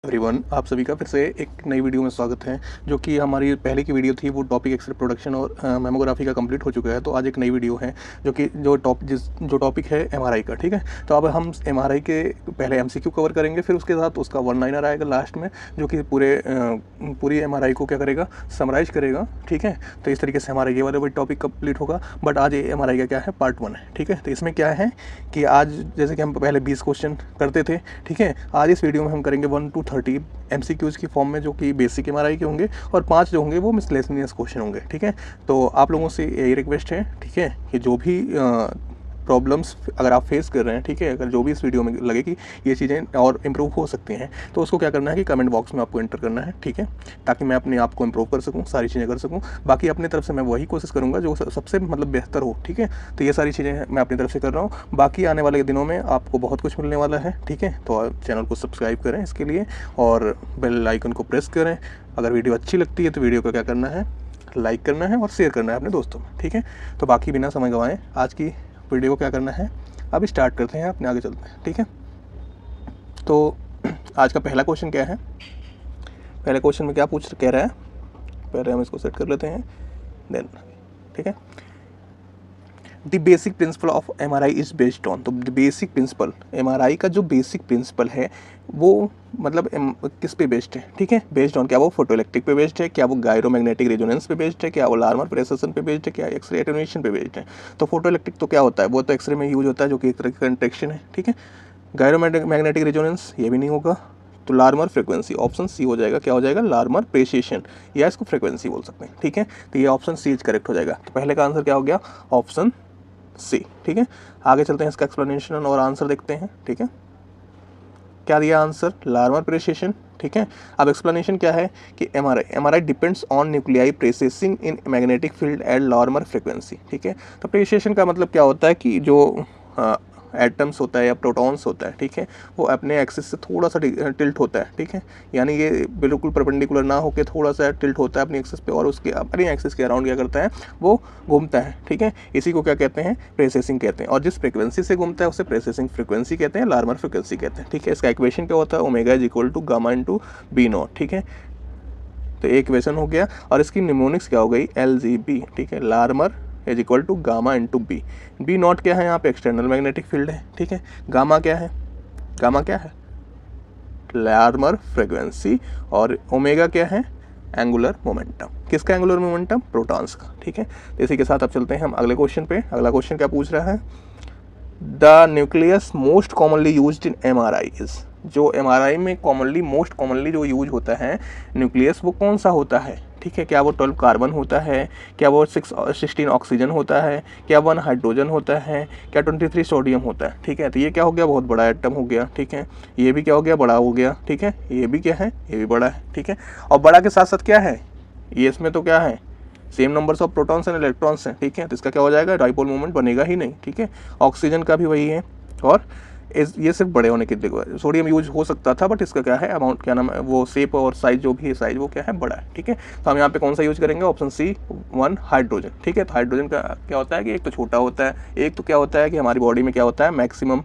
Everyone, आप सभी का फिर से एक नई वीडियो में स्वागत है। जो कि हमारी पहले की वीडियो थी वो टॉपिक एक्सरे प्रोडक्शन और मेमोग्राफी का कंप्लीट हो चुका है। तो आज एक नई वीडियो है जो कि जो टॉपिक है एमआरआई का। ठीक है, तो अब हम एमआरआई के पहले एमसीक्यू कवर करेंगे, फिर उसके साथ उसका वन लाइनर आएगा लास्ट में, जो कि पूरी एमआरआई को क्या करेगा, समराइज करेगा। ठीक है, तो इस तरीके से हमारा ये वाला टॉपिक कंप्लीट होगा। बट आज एमआरआई का क्या है, पार्ट 1 है। ठीक है, तो इसमें क्या है कि आज जैसे कि हम पहले 20 क्वेश्चन करते थे, ठीक है, आज इस वीडियो में हम करेंगे 1 to 30 एमसीक्यूज़ की फॉर्म में, जो कि बेसिक एमआरआई के होंगे, और 5 जो होंगे वो मिसलेनियस क्वेश्चन होंगे। ठीक है, तो आप लोगों से यही रिक्वेस्ट है, ठीक है, कि जो भी प्रॉब्लम्स अगर आप फेस कर रहे हैं, ठीक है, अगर जो भी इस वीडियो में लगे कि ये चीज़ें और इम्प्रूव हो सकती हैं, तो उसको क्या करना है कि कमेंट बॉक्स में आपको एंटर करना है। ठीक है, ताकि मैं अपने आप को इम्प्रूव कर सकूँ, सारी चीज़ें कर सकूँ। बाकी अपनी तरफ से मैं वही कोशिश करूँगा जो सबसे बेहतर हो। ठीक है, तो ये सारी चीज़ें मैं अपनी तरफ से कर रहा हूँ। बाकी आने वाले दिनों में आपको बहुत कुछ मिलने वाला है। ठीक है, तो चैनल को सब्सक्राइब करें इसके लिए, और बेल आइकन को प्रेस करें। अगर वीडियो अच्छी लगती है तो वीडियो को क्या करना है, लाइक करना है और शेयर करना है अपने दोस्तों में। ठीक है, तो बाकी बिना समय गंवाएं आज की वीडियो को क्या करना है, अभी स्टार्ट करते हैं, अपने आगे चलते हैं। ठीक है, तो आज का पहला क्वेश्चन क्या है, पहले क्वेश्चन में क्या कह रहा है, पहले हम इसको सेट कर लेते हैं देन। ठीक है, the basic principle of MRI is based on, तो द बेसिक प्रिंसिपल, एमआरआई का जो बेसिक प्रिंसिपल है वो मतलब किस पे बेस्ड है। ठीक है, बेस्ड ऑन, क्या वो फोटोइलेक्ट्रिक पे बेस्ड है, क्या वो गायरोमैग्नेटिक रेजोनेंस पे बेस्ड है, क्या वो लार्मर प्रेसिशन पे बेस्ड है, क्या एक्सरे एटेन्यूएशन पे बेस्ड है। तो फोटोइलेक्ट्रिक तो क्या होता है, वो तो एक्सरे में यूज होता है, जो कि एक तरह की कंट्रैक्शन है। ठीक है, गायरोमैग्नेटिक रेजोनेंस ये भी नहीं होगा, तो लार्मर फ्रिक्वेंसी, ऑप्शन सी हो जाएगा। क्या हो जाएगा, लार्मर प्रेसिशन, या इसको फ्रिक्वेंसी बोल सकते हैं। ठीक है, तो ये ऑप्शन सी करेक्ट हो जाएगा। तो पहले का आंसर क्या हो गया, ऑप्शन सी। ठीक है, आगे चलते हैं, इसका एक्सप्लेनेशन और आंसर देखते हैं। ठीक है, क्या दिया आंसर, लार्मर प्रेसिशन। ठीक है, अब एक्सप्लेनेशन क्या है कि MRI depends on nuclei precessing in magnetic field at Larmor frequency. ठीक है, तो प्रेसिशन का मतलब क्या होता है कि जो एटम्स होता है या प्रोटॉन्स होता है, ठीक है, वो अपने एक्सिस से थोड़ा सा टिल्ट होता है। ठीक है, यानी ये बिल्कुल परपेंडिकुलर ना होकर थोड़ा सा टिल्ट होता है अपनी एक्सिस पे, और उसके अपनी एक्सिस के अराउंड क्या करता है, वो घूमता है। ठीक है, इसी को क्या कहते हैं, प्रेसेसिंग कहते हैं, और जिस फ्रिक्वेंसी से घूमता है उसे प्रेसेसिंग फ्रिक्वेंसी कहते हैं, लार्मर फ्रिक्वेंसी कहते हैं। ठीक है, इसका इक्वेशन क्या होता है, omega is equal to gamma into B not. ठीक है, तो एक इक्वेशन हो गया, और इसकी निमोनिक्स क्या हो गई, LGB। ठीक है, Larmor is equal to gamma into B. B naught क्या है, यहाँ पे एक्सटर्नल मैग्नेटिक फील्ड है। ठीक है, गामा क्या है, गामा क्या है, लार्मर फ्रीक्वेंसी, और ओमेगा क्या है, एंगुलर मोमेंटम। किसका एंगुलर मोमेंटम, प्रोटॉन्स का। ठीक है, तो इसी के साथ अब चलते हैं हम अगले क्वेश्चन पे। अगला क्वेश्चन क्या पूछ रहा है, the nucleus most commonly used in MRI is, जो एमआरआई में मोस्ट कॉमनली जो यूज होता है न्यूक्लियस, वो कौन सा होता है। ठीक है, क्या वो 12 कार्बन होता है, क्या वो 16 ऑक्सीजन होता है, क्या 1 हाइड्रोजन होता है, क्या 23 सोडियम होता है। ठीक है, तो ये क्या हो गया, बहुत बड़ा एटम हो गया। ठीक है, ये भी क्या हो गया, बड़ा हो गया। ठीक है, ये भी क्या है, ये भी बड़ा है। ठीक है, और बड़ा के साथ साथ क्या है, ये इसमें तो क्या है, same numbers of protons and electrons हैं। ठीक है, तो इसका क्या हो जाएगा, डाइपोल मोमेंट बनेगा ही नहीं। ठीक है, ऑक्सीजन का भी वही है, और ये सिर्फ बड़े होने की दिक्कत, सोडियम यूज हो सकता था, बट इसका क्या है, अमाउंट क्या नाम है, वो शेप और साइज जो भी है, साइज वो क्या है, बड़ा है। ठीक है, तो हम यहाँ पे कौन सा यूज करेंगे, ऑप्शन सी, 1 हाइड्रोजन। ठीक है, तो हाइड्रोजन का क्या होता है कि एक तो छोटा होता है, एक तो क्या होता है कि हमारी बॉडी में क्या होता है, मैक्सिमम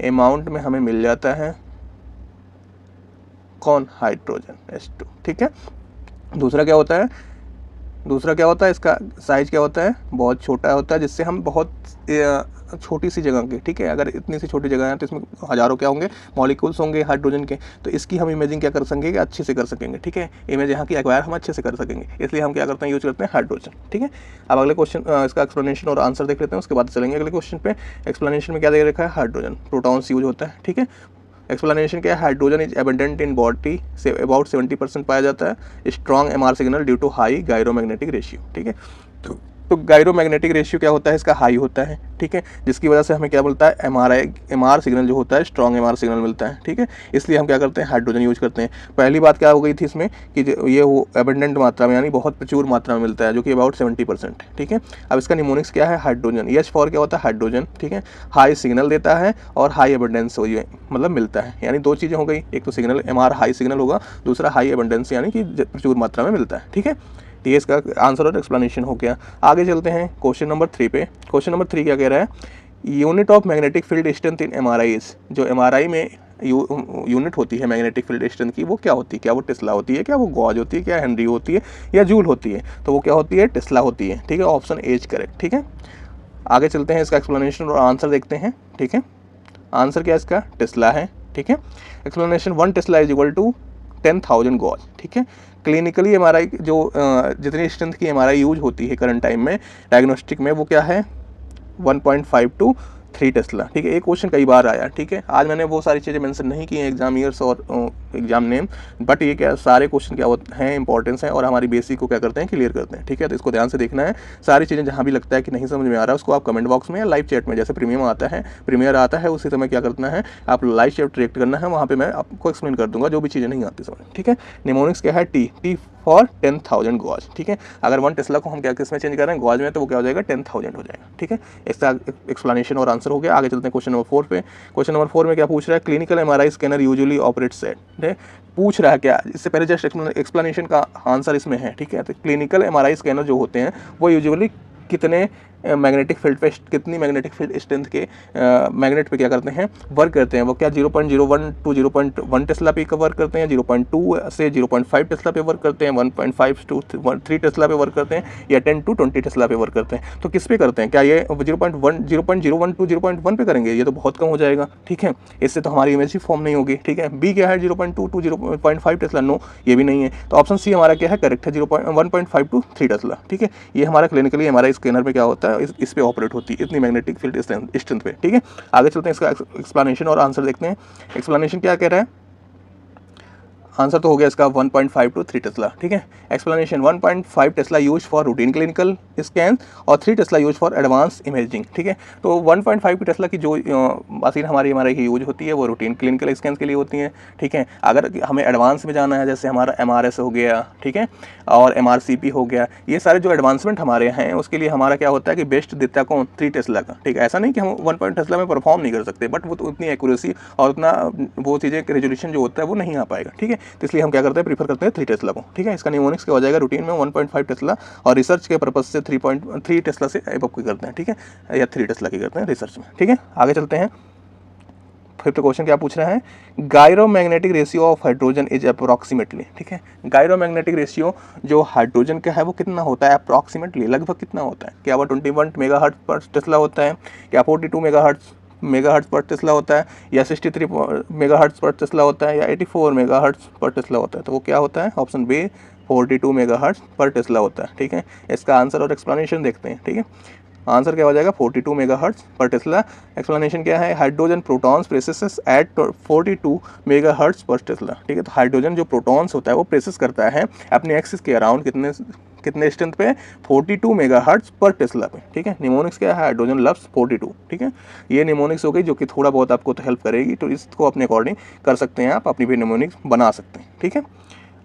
अमाउंट में हमें मिल जाता है कौन, हाइड्रोजन, H2। ठीक है, दूसरा क्या होता है, इसका साइज क्या होता है, बहुत छोटा होता है, जिससे हम बहुत छोटी सी जगह के, ठीक है, अगर इतनी सी छोटी जगह है तो इसमें हजारों क्या होंगे, मॉलिक्यूल्स होंगे हाइड्रोजन के, तो इसकी हम इमेजिंग क्या कर सकेंगे, अच्छे से कर सकेंगे। ठीक है, इमेज यहाँ की एक्वायर हम अच्छे से कर सकेंगे, इसलिए हम क्या करते हैं, यूज करते हैं हाइड्रोजन। ठीक है, अब अगले क्वेश्चन इसका एक्सप्लेनेशन और आंसर देख लेते हैं, उसके बाद चलेंगे अगले क्वेश्चन पे। एक्सप्लेनेशन में क्या दे रखा है, हाइड्रोजन, प्रोटॉन्स यूज होता है। ठीक है, एक्सप्लेनेशन क्या है, hydrogen is abundant in body से अबाउट 70% पाया जाता है, strong MR signal due to high gyromagnetic ratio. ठीक है, तो गायरोमैग्नेटिक रेशियो क्या होता है, इसका हाई होता है। ठीक है, जिसकी वजह से हमें क्या मिलता है, एमआर सिग्नल जो होता है, स्ट्रॉन्ग एमआर सिग्नल मिलता है। ठीक है, इसलिए हम क्या करते हैं, हाइड्रोजन यूज करते हैं। पहली बात क्या हो गई थी इसमें कि ये वो एबंडेंट मात्रा में, यानी बहुत प्रचुर मात्रा में मिलता है, जो कि अबाउट 70%। ठीक है, अब इसका निमोनिक्स क्या है, हाइड्रोजन, एच फॉर क्या होता है, हाइड्रोजन। ठीक है, हाई सिग्नल देता है और हाई एबंडेंस मतलब मिलता है, यानी दो चीज़ें हो गई, एक तो सिग्नल एमआर हाई सिग्नल होगा, दूसरा हाई एबंडेंस यानी कि प्रचुर मात्रा में मिलता है। ठीक है, तो ये इसका आंसर और एक्सप्लेनेशन हो गया। आगे चलते हैं क्वेश्चन नंबर 3 पे। क्वेश्चन नंबर 3 क्या कह रहा है unit of magnetic field strength in MRI, जो MRI में यूनिट होती है मैग्नेटिक फील्ड स्ट्रेंथ की, वो क्या होती है? क्या वो टेस्ला होती है, क्या वो गॉज होती है, क्या हेनरी होती है, या जूल होती है? तो वो क्या होती है? टेस्ला होती है। ठीक है, ऑप्शन ए इज करेक्ट। ठीक है, आगे चलते हैं, इसका एक्सप्लेनेशन और आंसर देखते हैं। ठीक है, आंसर क्या है इसका? टेस्ला है। ठीक है, explanation 1 tesla is equal to 10,000 gauss. ठीक है, क्लिनिकली MRI जो जितनी स्ट्रेंथ की MRI यूज होती है करंट टाइम में डायग्नोस्टिक में, वो क्या है? 1.5 टू 3 टेस्ला। ठीक है, एक क्वेश्चन कई बार आया। ठीक है, आज मैंने वो सारी चीज़ें मेंशन नहीं की हैं, एग्जाम ईयर्स और एग्जाम नेम, बट ये क्या सारे क्वेश्चन क्या हैं, इंपॉर्टेंस हैं और हमारी बेसिक को क्या करते हैं? क्लियर करते हैं। ठीक है, तो इसको ध्यान से देखना है। सारी चीज़ें जहाँ भी लगता है कि नहीं समझ में आ रहा है, उसको आप कमेंट बॉक्स में या लाइव चैट में, जैसे प्रीमियर आता है उसी समय क्या करना है, आप लाइव चैट रिएक्ट करना है, वहाँ पर मैं आपको एक्सप्लेन कर दूंगा जो भी चीज़ें नहीं आती समझ। ठीक है, निमोनिक्स क्या है? T for 10,000 gauss. ठीक है, अगर 1 टेस्ला को हम क्या किस में चेंज कर रहे हैं? गॉज में, तो वो क्या हो जाएगा? 10,000 हो जाएगा। ठीक है, इसका एक्सप्लेनेशन और आंसर हो गया। आगे चलते हैं क्वेश्चन नंबर 4 पे। क्वेश्चन नंबर 4 में क्या पूछ रहा है? Clinical MRI scanner usually operates at, पूछ रहा है क्या? इससे पहले जस्ट एक्सप्लेनेशन का आंसर इसमें है। ठीक है, तो क्लिनिकल MRI स्कैनर जो होते हैं वो यूजुअली कितने मैग्नेटिक फील्ड पे, कितनी मैग्नेटिक फील्ड स्ट्रेंथ के मैग्नेट पे क्या करते हैं? वर्क करते हैं? वो क्या 0.01 टू 0.1 टेस्ला पे वर्क करते हैं, 0.2 से 0.5 टेस्ला पे वर्क करते हैं, 1.5 टू 3 टेस्ला पे वर्क करते हैं, या 10 टू 20 टेस्ला पे वर्क करते हैं? तो किस पे करते हैं? क्या ये 0.01 टू 0.1 पे करेंगे? ये तो बहुत कम हो जाएगा। ठीक है, इससे तो हमारी इमेज ही फॉर्म नहीं होगी। ठीक है, बी क्या है? 0.2 टू 0.5 टेस्ला। नो, ये भी नहीं है। तो ऑप्शन सी हमारा क्या है? करेक्ट है, 1.5 टू 3 टेस्ला। ठीक है, ये हमारा क्लिनिकली MRI स्कैनर में क्या होता है? इस पे ऑपरेट होती है इतनी मैग्नेटिक फील्ड स्ट्रेंथ पे। ठीक है, आगे चलते हैं, इसका एक्सप्लेनेशन और आंसर देखते हैं। एक्सप्लेनेशन क्या कह रहा है? आंसर तो हो गया इसका 1.5 टू 3 टेस्ला। ठीक है, explanation 1.5 Tesla use for routine clinical scan और 3 Tesla use for advance imaging. ठीक है, तो 1.5 टेस्ला की जो मशीन हमारी MRI की यूज होती है वो रूटीन क्लिनिकल स्कैन के लिए होती है। ठीक है, अगर हमें एडवांस में जाना है, जैसे हमारा MRS हो गया, ठीक है, और MRCP हो गया, ये सारे जो एडवांसमेंट हमारे हैं उसके लिए हमारा क्या होता है कि बेस्ट देता है कौन? 3 टेस्ला का। ठीक है, ऐसा नहीं कि हम 1 टेस्ला में परफॉर्म नहीं कर सकते, बट वो तो उतनी एक्यूरेसी और उतना वो चीज़ें रेजोल्यूशन जो होता है वो नहीं आ पाएगा। ठीक है, तो इसलिए हम क्या करते हैं? प्रीफर करते हैं 3 टेस्ला को। ठीक है, इसका निमोनिक्स क्या हो जाएगा? रूटीन में 1.5 टेस्ला, और रिसर्च के पर्पज से 3 टेस्ला से एबव की करते हैं। ठीक है, या 3 टेस्ला की करते हैं रिसर्च में। ठीक है, आगे चलते हैं। फिफ्थ क्वेश्चन क्या पूछ रहा है? Gyromagnetic ratio of hydrogen is approximately. ठीक है, गायरोमैग्नेटिक रेशियो जो हाइड्रोजन का है वो कितना होता है? अप्रोक्सीमेटली, लगभग कितना होता है? क्या वो 21 मेगाहर्ट्ज पर टेस्ला होता है, क्या 42 मेगाहर्ट्ज पर टेस्ला होता है, या 63 मेगाहर्ट्ज पर टेस्ला होता है, या 84 मेगाहर्ट्ज पर टेस्ला होता है? तो वो क्या होता है? ऑप्शन बी 42 मेगाहर्ट्ज पर टेस्ला होता है। ठीक है, इसका आंसर और एक्सप्लेनेशन देखते हैं। ठीक है, आंसर क्या हो जाएगा? 42 मेगाहर्ट्ज पर टेस्ला। एक्सप्लेनेशन क्या है? Hydrogen protons precess at 42 megahertz पर टेस्ला। ठीक है, तो हाइड्रोजन जो प्रोटॉन्स होता है वो प्रेसेस करता है अपने एक्सिस के अराउंड कितने स्ट्रेंथ पे? 42 मेगाहर्ट्ज पर टेस्ला पे। ठीक है, निमोनिक्स क्या है? Hydrogen loves 42। ठीक है, ये निमोनिक्स हो गई जो कि थोड़ा बहुत आपको तो हेल्प करेगी, तो इसको अपने अकॉर्डिंग कर सकते हैं, आप अपनी भी निमोनिक्स बना सकते हैं। ठीक है,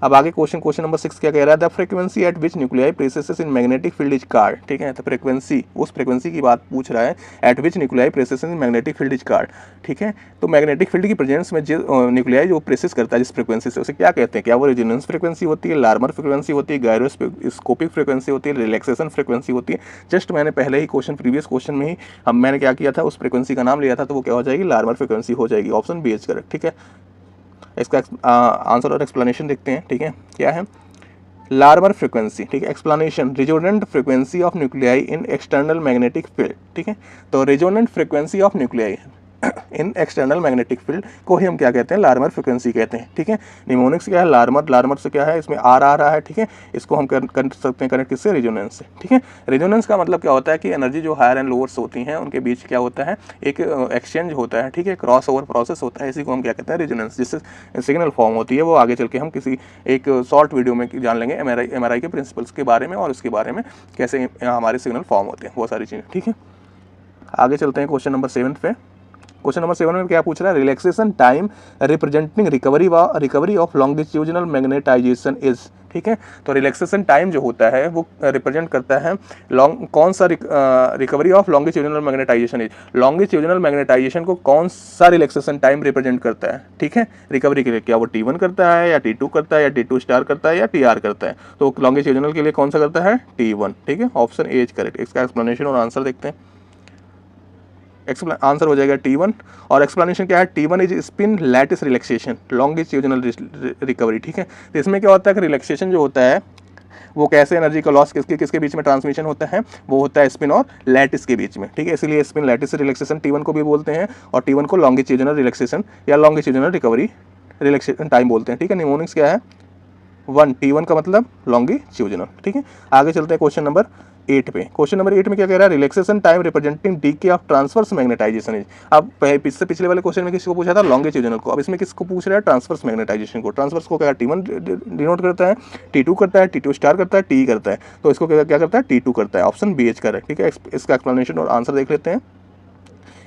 अब आगे क्वेश्चन नंबर 6 क्या कह रहा है? The frequency eight which nuclei presses in magnetic field is called. ठीक है, तो फ्रीक्वेंसी, उस फ्रीक्वेंसी की बात पूछ रहा है, eight which nuclei presses in magnetic field is called. ठीक है, तो मैग्नेटिक फील्ड की प्रेजेंस में जो न्यूक्लियाई जो प्रेसेस करता है जिस फ्रीक्वेंसी से, उसे क्या कहते हैं? क्या वो रेजोनेंस फ्रीक्वेंसी होती है, लार्मर फ्रीक्वेंसी होती है, गायरोस्कोपिक फ्रीक्वेंसी होती है, रिलैक्सेशन फ्रीक्वेंसी होती है? जस्ट मैंने पहले ही प्रीवियस क्वेश्चन में ही मैंने क्या किया था, उस फ्रीक्वेंसी का नाम लिया था, तो वो क्या हो जाएगी? लार्मर फ्रीक्वेंसी हो जाएगी। Option B is correct. ठीक है, इसका आंसर और एक्सप्लेनेशन देखते हैं। ठीक है, क्या है? Larmor frequency. ठीक है, explanation resonant frequency of nuclei in external magnetic field. ठीक है, तो resonant frequency of nuclei in external magnetic field को ही हम क्या कहते हैं? लार्मर फ्रीक्वेंसी कहते हैं। ठीक है, निमोनिक्स क्या है? लार्मर से क्या है? इसमें आर आ रहा है। ठीक है, इसको हम कर सकते हैं कनेक्ट किससे? रेजोनेंस से। ठीक है, रेजोनेंस का मतलब क्या होता है कि एनर्जी जो हायर एंड लोअर्स होती हैं उनके बीच क्या होता है? एक एक्सचेंज होता है। ठीक है, क्रॉस ओवर प्रोसेस होता है, इसी को हम क्या कहते हैं? रेजोनेंस, जिससे सिग्नल फॉर्म होती है। वो आगे चल के हम किसी एक शॉर्ट वीडियो में जान लेंगे MRI के प्रिंसिपल्स के बारे में और उसके बारे में कैसे हमारे सिग्नल फॉर्म होते हैं, वो सारी चीज़ें। ठीक है, आगे चलते हैं क्वेश्चन नंबर 7 पे। क्वेश्चन नंबर 7 में क्या पूछ रहा है? Relaxation time representing recovery of longitudinal magnetization is. ठीक है, तो रिलैक्सेशन टाइम जो होता है वो रिप्रेजेंट करता है कौन सा recovery of longitudinal magnetization is. Longitudinal magnetization को कौन सा रिलैक्सेशन टाइम रिप्रेजेंट करता है? ठीक है, रिकवरी के लिए क्या वो T1 करता है, या T2 करता है, या T2 स्टार करता है, या TR करता है? तो लॉन्गिट्यूडिनल के लिए कौन सा करता है? T1। ठीक है, ऑप्शन ए इज करेक्ट। इसका एक्सप्लेनेशन और आंसर देखते हैं। आंसर हो जाएगा T1। और एक्सप्लेनेशन क्या है, T1 is spin lattice relaxation longitudinal recovery, ठीक है। तो इसमें क्या होता है कि रिलैक्सेशन जो होता है वो कैसे एनर्जी का लॉस किसके किसके बीच में ट्रांसमिशन होता है, वो होता है स्पिन और लैटिस के बीच में, ठीक है। इसलिए स्पिन लैटिस रिलैक्सेशन T1 को भी बोलते हैं, और T1 को लॉन्गिट्यूडिनल रिलैक्सेशन या लॉन्गिट्यूडिनल रिकवरी रिलैक्सेशन टाइम बोलते हैं, ठीक है। निमोनिक्स क्या है 1, T1 का मतलब लॉन्गिट्यूडिनल, ठीक है। आगे चलते हैं क्वेश्चन नंबर 8 पे। क्वेश्चन नंबर 8 में क्या कह रहा है, relaxation time representing DK of transverse magnetization is. अब पिछले वाले क्वेश्चन में किसको पूछा था, लॉन्गिट्यूडिनल को, अब इसमें किसको पूछ रहा है, ट्रांसवर्स मैग्नेटाइजेशन को। ट्रांसवर्स को क्या T1 डिनोट करता है, T2 करता है, T2 स्टार करता है, T करता है, तो इसको क्या करता है, T2 करता है। ऑप्शन बी एच करेक्ट, ठीक है। इसका एक्सप्लेनेशन और आंसर देख लेते हैं।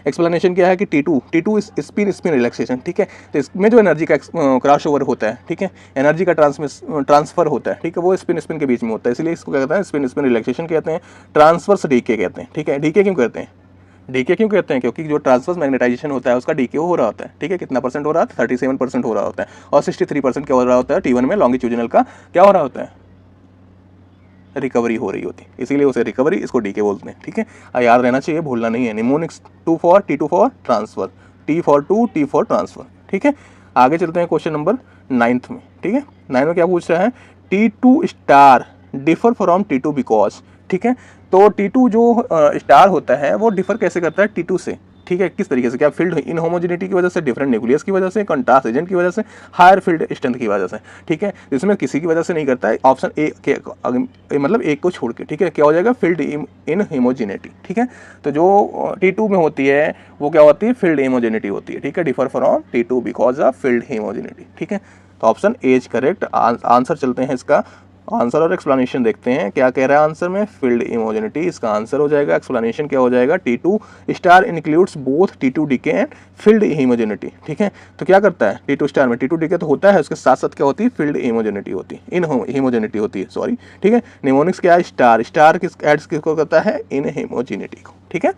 एक्सप्लेनेशन क्या है कि T2 स्पिन रिलैक्सेशन, ठीक है। तो इसमें जो एनर्जी का क्रॉस ओवर होता है, ठीक है, एनर्जी का ट्रांसफर होता है, ठीक है, वो स्पिन के बीच में होता है, इसलिए इसको क्या कहते हैं, स्पिन रिलैक्सेशन कहते हैं, ट्रांसवर्स डीके कहते हैं, ठीक है। डीके क्यों कहते हैं, डीके क्यों कहते हैं, क्योंकि जो ट्रांसवर्स मैग्नेटाइजेशन होता है उसका डीके हो रहा होता है, ठीक है। कितना परसेंट हो रहा है, 37% हो रहा होता है, और 63% क्या हो रहा होता है, T1 में लॉन्गिट्यूडिनल का क्या हो रहा होता है, रिकवरी हो रही होती, इसीलिए उसे रिकवरी, इसको डीके बोलते हैं, ठीक है। याद रहना चाहिए, भूलना नहीं है। Mnemonics T2 for transfer, T for transfer, ठीक है। आगे चलते हैं क्वेश्चन नंबर 9 में, ठीक है। 9 में क्या पूछ रहा है, T2 star differ from T2 because, ठीक है। तो T2 जो स्टार होता है वो डिफर कैसे करता है T2 से, ठीक है। किस तरीके से, क्या फील्ड इनहोमोजेनिटी की वजह से, डिफरेंट न्यूक्लियस की वजह से, कंट्रास्ट एजेंट की वजह से, हायर फील्ड स्ट्रेंथ की वजह से, ठीक है। इसमें किसी की वजह से नहीं करता है, ऑप्शन ए के मतलब एक को छोड़ के, ठीक है। क्या हो जाएगा, फील्ड इन होमोजेनिटी, ठीक है। तो जो T2 में होती है वो क्या होती है, फील्ड होमोजेनिटी होती है, ठीक है। Differ from T2 because of field homogeneity, ठीक है। तो option A is correct. Answer चलते हैं इसका, आंसर और एक्सप्लेनेशन देखते हैं क्या कह रहा है आंसर में, फील्ड इमोजेनिटी इसका आंसर हो जाएगा। एक्सप्लेनेशन क्या हो जाएगा, T2 star includes both T2 decay and field homogeneity, ठीक है। तो क्या करता है T2 स्टार में, T2 डीके तो होता है, उसके साथ साथ क्या होती है, फील्ड इमोजेनिटी होती है, इन हिमोजेनिटी होती है, सॉरी, ठीक है। निमोनिक्स क्या है, स्टार किस एड्स किसको करता है, इन हिमोजेनिटी को, ठीक है।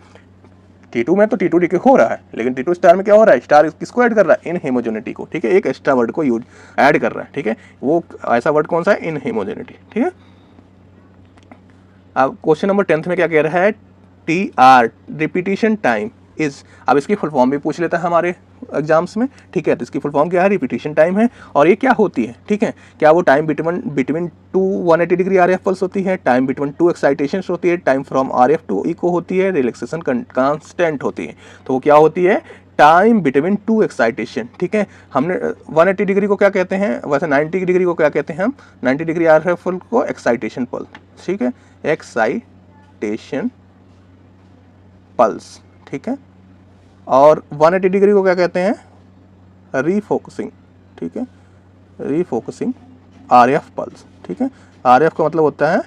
T2 में तो T2 डीके हो रहा है, लेकिन T2 स्टार में क्या हो रहा है, स्टार किसको ऐड कर रहा है, इन हेमोजेनिटी को, ठीक है। एक एक्स्ट्रा वर्ड को यूज ऐड कर रहा है, ठीक है। वो ऐसा वर्ड कौन सा है, इन हेमोजेनिटी, ठीक है। अब क्वेश्चन नंबर 10 में क्या कह रहा है, TR रिपीटिशन टाइम इज। अब इसकी फुल फॉर्म भी पूछ लेता है हमारे एग्जाम्स में, ठीक है। तो इसकी फुल फॉर्म क्या है, रिपीटिशन टाइम है, और ये क्या होती है, ठीक है। क्या वो time between 2 180 degree RF pulse होती है, टाइम बिटवीन 2 एक्साइटेशन होती है, time from RF to echo होती है, रिलैक्सेशन कांस्टेंट होती है। तो वो क्या होती है, टाइम बिटवीन 2 एक्साइटेशन, ठीक है। हमने 180 डिग्री को क्या कहते हैं, वैसे 90 डिग्री को क्या कहते हैं हम, 90 डिग्री RF पल्स को एक्साइटेशन पल्स, ठीक है, एक्साइटेशन पल्स, ठीक है। और 180 डिग्री को क्या कहते हैं, रीफोकसिंग, ठीक है, रीफोकसिंग RF पल्स, ठीक है। RF का मतलब होता है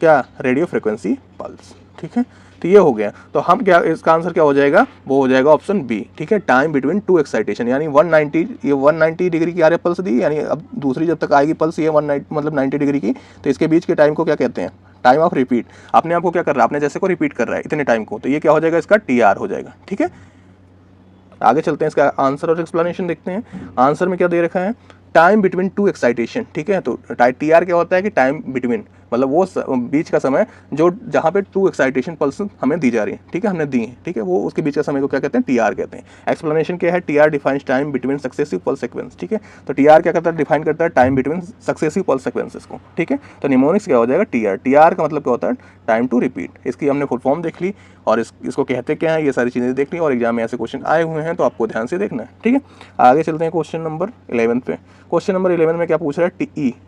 क्या, रेडियो फ्रिक्वेंसी पल्स, ठीक है। तो ये हो गया, तो हम क्या, इसका आंसर क्या हो जाएगा, वो हो जाएगा ऑप्शन बी, ठीक है। टाइम बिटवीन 2 एक्साइटेशन, यानी 190, ये 190 डिग्री की RF पल्स दी, यानी अब दूसरी जब तक आएगी पल्स ये 190 मतलब 90 डिग्री की, तो इसके बीच के टाइम को क्या कहते हैं, टाइम ऑफ रिपीट। अपने आप को क्या कर रहा है, अपने जैसे को रिपीट कर रहा है इतने टाइम को, तो ये क्या हो जाएगा, इसका TR हो जाएगा, ठीक है। आगे चलते हैं, इसका आंसर और एक्सप्लेनेशन देखते हैं। आंसर में क्या दे रखा है, टाइम बिटवीन 2 एक्साइटेशन, ठीक है। तो TR क्या होता है कि टाइम बिटवीन, मतलब वो बीच का समय जो जहाँ पे 2 एक्साइटेशन पल्स हमें दी जा रही है, ठीक है, हमने दी है, ठीक है, वो उसके बीच का समय को क्या कहते हैं, TR कहते हैं। एक्सप्लेनेशन क्या है, TR defines time between successive pulse sequence, ठीक है। तो TR क्या करता है, डिफाइन करता है time between successive pulse sequences को, ठीक है। तो निमोनिक्स क्या हो जाएगा, TR का मतलब क्या होता है, टाइम टू रिपीट। इसकी हमने फुल फॉर्म देख ली, और इसको कहते क्या है, ये सारी चीज़ें देख ली, और एग्जाम में ऐसे क्वेश्चन आए हुए हैं तो आपको ध्यान से देखना है, ठीक है। आगे चलते हैं क्वेश्चन नंबर 11 पे। क्वेश्चन नंबर 11 में क्या पूछ रहा है,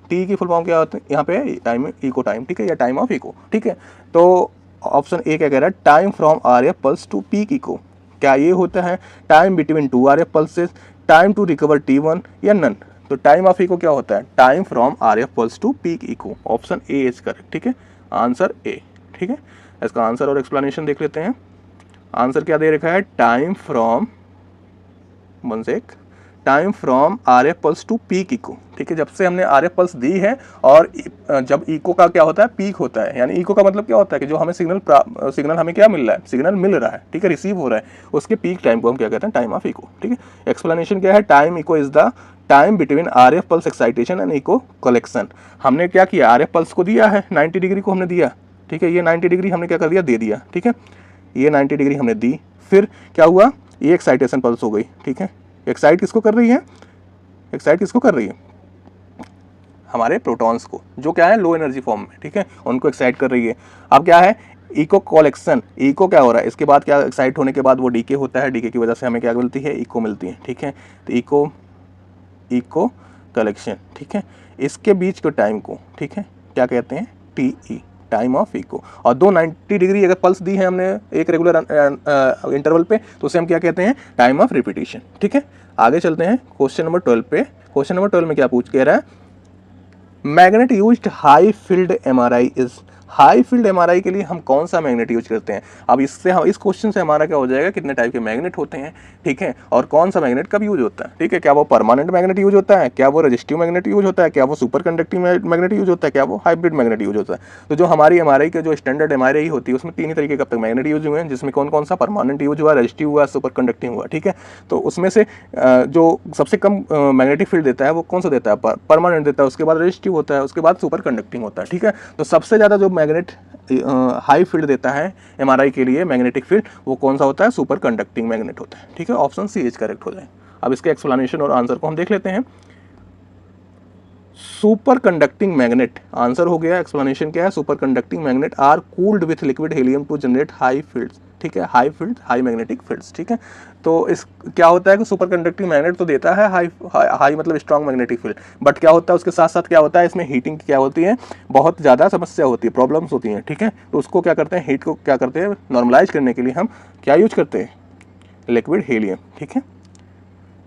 टी की फुल फॉर्म क्या होता है, यहाँ पे टाइम इको टाइम, ठीक है, या टाइम ऑफ इको, ठीक है। तो ऑप्शन ए क्या कह रहा है, time from RF pulse to peak echo. क्या ये होता है, time between 2 RF pulses, time to recover T1 या नन। तो टाइम ऑफ इको क्या होता है, time from RF pulse to peak echo. Option A is correct, ठीक है, आंसर ए, ठीक है। इसका आंसर और एक्सप्लेनेशन देख लेते हैं। आंसर क्या दे रखा है, time from RF pulse to peak echo, ठीक है। जब से हमने RF पल्स दी है, और जब इको का क्या होता है, पीक होता है, यानी इको का मतलब क्या होता है कि जो हमें सिग्नल हमें क्या मिल रहा है, सिग्नल मिल रहा है, ठीक है, रिसीव हो रहा है, उसके पीक टाइम को हम क्या कहते हैं, टाइम ऑफ इको, ठीक है। एक्सप्लेनेशन क्या है, time echo is the time between RF pulse excitation and echo collection. हमने क्या किया, RF पल्स को दिया है, 90 डिग्री को हमने दिया, ठीक है, ये 90 डिग्री हमने क्या कर दिया, दे दिया, ठीक है। ये 90 डिग्री हमने दी, फिर क्या हुआ, ये एक्साइटेशन पल्स हो गई, ठीक है। एक्साइट किसको कर रही है, एक्साइट किसको कर रही है, हमारे प्रोटॉन्स को, जो क्या है लो एनर्जी फॉर्म में, ठीक है, उनको एक्साइट कर रही है। अब क्या है, इको कलेक्शन, इको क्या हो रहा है, इसके बाद क्या, एक्साइट होने के बाद वो डीके होता है, डीके की वजह से हमें क्या मिलती है, इको मिलती है, ठीक है। तो इको कलेक्शन, ठीक है, इसके बीच के टाइम को, ठीक है, क्या कहते हैं, TE, टाइम ऑफ इको। और दो 90 डिग्री अगर पल्स दी है हमने एक रेगुलर इंटरवल पे, तो उसे हम क्या कहते हैं, टाइम ऑफ रिपीटिशन, ठीक है। आगे चलते हैं क्वेश्चन नंबर 12 पे। क्वेश्चन नंबर 12 में क्या पूछ कह रहा है, magnet used high field MRI is, high field MRI के लिए हम कौन सा मैग्नेट यूज करते हैं। अब इससे हम, इस क्वेश्चन से हमारा क्या हो जाएगा, कितने टाइप के मैग्नेट होते हैं, ठीक है, और कौन सा मैग्नेट कब यूज होता है, ठीक है, क्या वो परमानेंट मैग्नेट यूज होता है, क्या वो रेजिस्टिव मैग्नेट यूज होता है, क्या वो सुपर कंडक्टिंग मैग्नेट यूज होता है, क्या वो हाइब्रिड मैग्नेट यूज होता है। तो जो हमारी MRI के जो स्टैंडर्ड MRI होती है उसमें 3 ही तरीके का मैग्नेट यूज हुए हैं, जिसमें कौन कौन सा, परमानेंट यूज हुआ, रेजिस्टिव हुआ, सुपर कंडक्टिंग हुआ, ठीक है। तो उसमें से जो सबसे कम मैग्नेटिक फील्ड देता है वो कौन सा देता है, परमानेंट देता है, उसके बाद रेजिस्टिव होता है, उसके बाद सुपर कंडक्टिंग होता है, ठीक है। तो सबसे ज़्यादा जो मैग्नेट हाई फील्ड देता है MRI के लिए मैग्नेटिक फील्ड, वो कौन सा होता है, सुपर कंडक्टिंग मैग्नेट होता है, ठीक है। ऑप्शन सी इज करेक्ट हो जाए। अब इसके एक्सप्लेनेशन और आंसर को हम देख लेते हैं। सुपर कंडक्टिंग मैग्नेट, आंसर हो गया, एक्सप्लेनेशन क्या है, superconducting magnet are cooled with liquid helium to generate high fields, ठीक है, high field, high magnetic fields, ठीक है। तो इस क्या होता है कि सुपर कंडक्टिंग मैग्नेट तो देता है हाई मतलब स्ट्रॉन्ग मैग्नेटिक फील्ड, बट क्या होता है उसके साथ साथ क्या होता है, इसमें हीटिंग की क्या होती है, बहुत ज़्यादा समस्या होती है, प्रॉब्लम्स होती हैं, ठीक है। तो उसको क्या करते हैं, हीट को क्या करते हैं, नॉर्मलाइज करने के लिए हम क्या यूज करते हैं, लिक्विड हीलियम, ठीक है।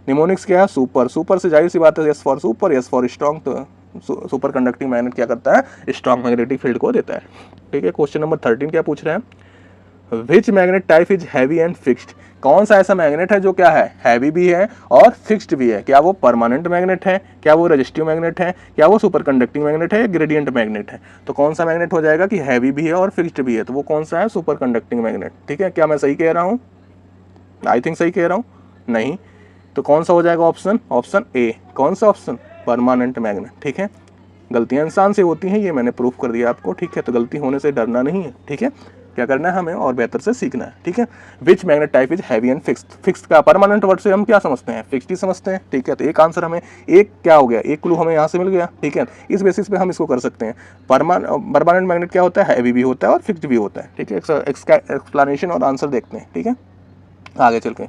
निमोनिक्स क्या है, सुपर, सुपर से जाहिर सी बात है, yes for super, yes for strong, तो सुपर कंडक्टिंग मैग्नेट क्या करता है, स्ट्रॉन्ग मैग्नेटिक फील्ड को देता है, ठीक है। क्वेश्चन नंबर 13 क्या पूछ रहे हैं, which magnet type is heavy and fixed, कौन सा ऐसा मैग्नेट है जो क्या है, हैवी भी है और फिक्स्ड भी है, क्या वो परमानेंट मैग्नेट है, क्या वो रेजिस्टिव मैग्नेट है, क्या वो सुपर कंडक्टिंग मैग्नेट है, ग्रेडियंट मैग्नेट है। तो कौन सा मैग्नेट हो जाएगा कि हैवी भी है और फिक्स्ड भी है, तो वो कौन सा है, सुपर कंडक्टिंग मैग्नेट, ठीक है। क्या मैं सही कह रहा हूँ, आई थिंक सही कह रहा हूँ, नहीं, तो कौन सा हो जाएगा ऑप्शन, ऑप्शन ए, कौन सा ऑप्शन, परमानेंट मैग्नेट, ठीक है। गलतियां इंसान से होती हैं, ये मैंने प्रूफ कर दिया आपको, ठीक है। तो गलती होने से डरना नहीं है, ठीक है, क्या करना है हमें, और बेहतर से सीखना है, ठीक है। Which magnet type is heavy and fixed, fixed का परमानेंट वर्ड से हम क्या समझते हैं, फिक्स्ड ही समझते हैं, ठीक है। तो एक आंसर हमें, एक क्या हो गया, एक क्लू हमें यहाँ से मिल गया, ठीक है। इस बेसिस पे हम इसको कर सकते हैं, परमानेंट मैग्नेट क्या होता है, हैवी भी होता है और फिक्स्ड भी होता है, ठीक है। एक्सप्लेनेशन और आंसर देखते हैं, ठीक है, आगे चल के।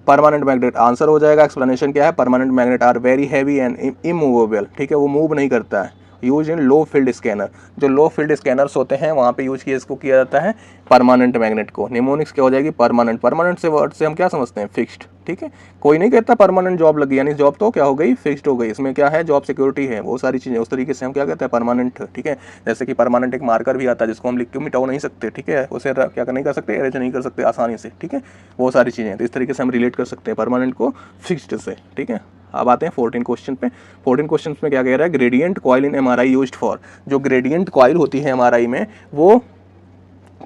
परमानेंट मैग्नेट आंसर हो जाएगा, एक्सप्लेनेशन क्या है, permanent magnet are very heavy and immovable, ठीक है, वो मूव नहीं करता है, use in low field scanner, जो लो फील्ड स्कैनर्स होते हैं वहाँ पे यूज किया, इसको किया जाता है परमानेंट मैग्नेट को। निमोनिक्स क्या हो जाएगी, परमानेंट, परमानेंट से वर्ड से हम क्या समझते हैं, फिक्स्ड, ठीक है। कोई नहीं कहता परमानेंट जॉब लगी, यानी जॉब तो क्या हो गई, फिक्स्ड हो गई, इसमें क्या है, जॉब सिक्योरिटी है, वो सारी चीज़ें, उस तरीके से हम क्या कहते हैं, परमानेंट, ठीक है। जैसे कि परमानेंट एक मार्कर भी आता है जिसको हम लिख के मिटाओ नहीं सकते, ठीक है, उसे क्या नहीं कर सकते, एरेज नहीं कर सकते आसानी से, ठीक है, वो सारी चीज़ें। तो इस तरीके से हम रिलेट कर सकते हैं परमानेंट को फिक्स्ड से, ठीक है। अब आते हैं 14 क्वेश्चन पे। 14 क्वेश्चन में क्या कह रहा है, gradient coil in MRI used for, जो ग्रेडियंट कॉइल होती है MRI में वो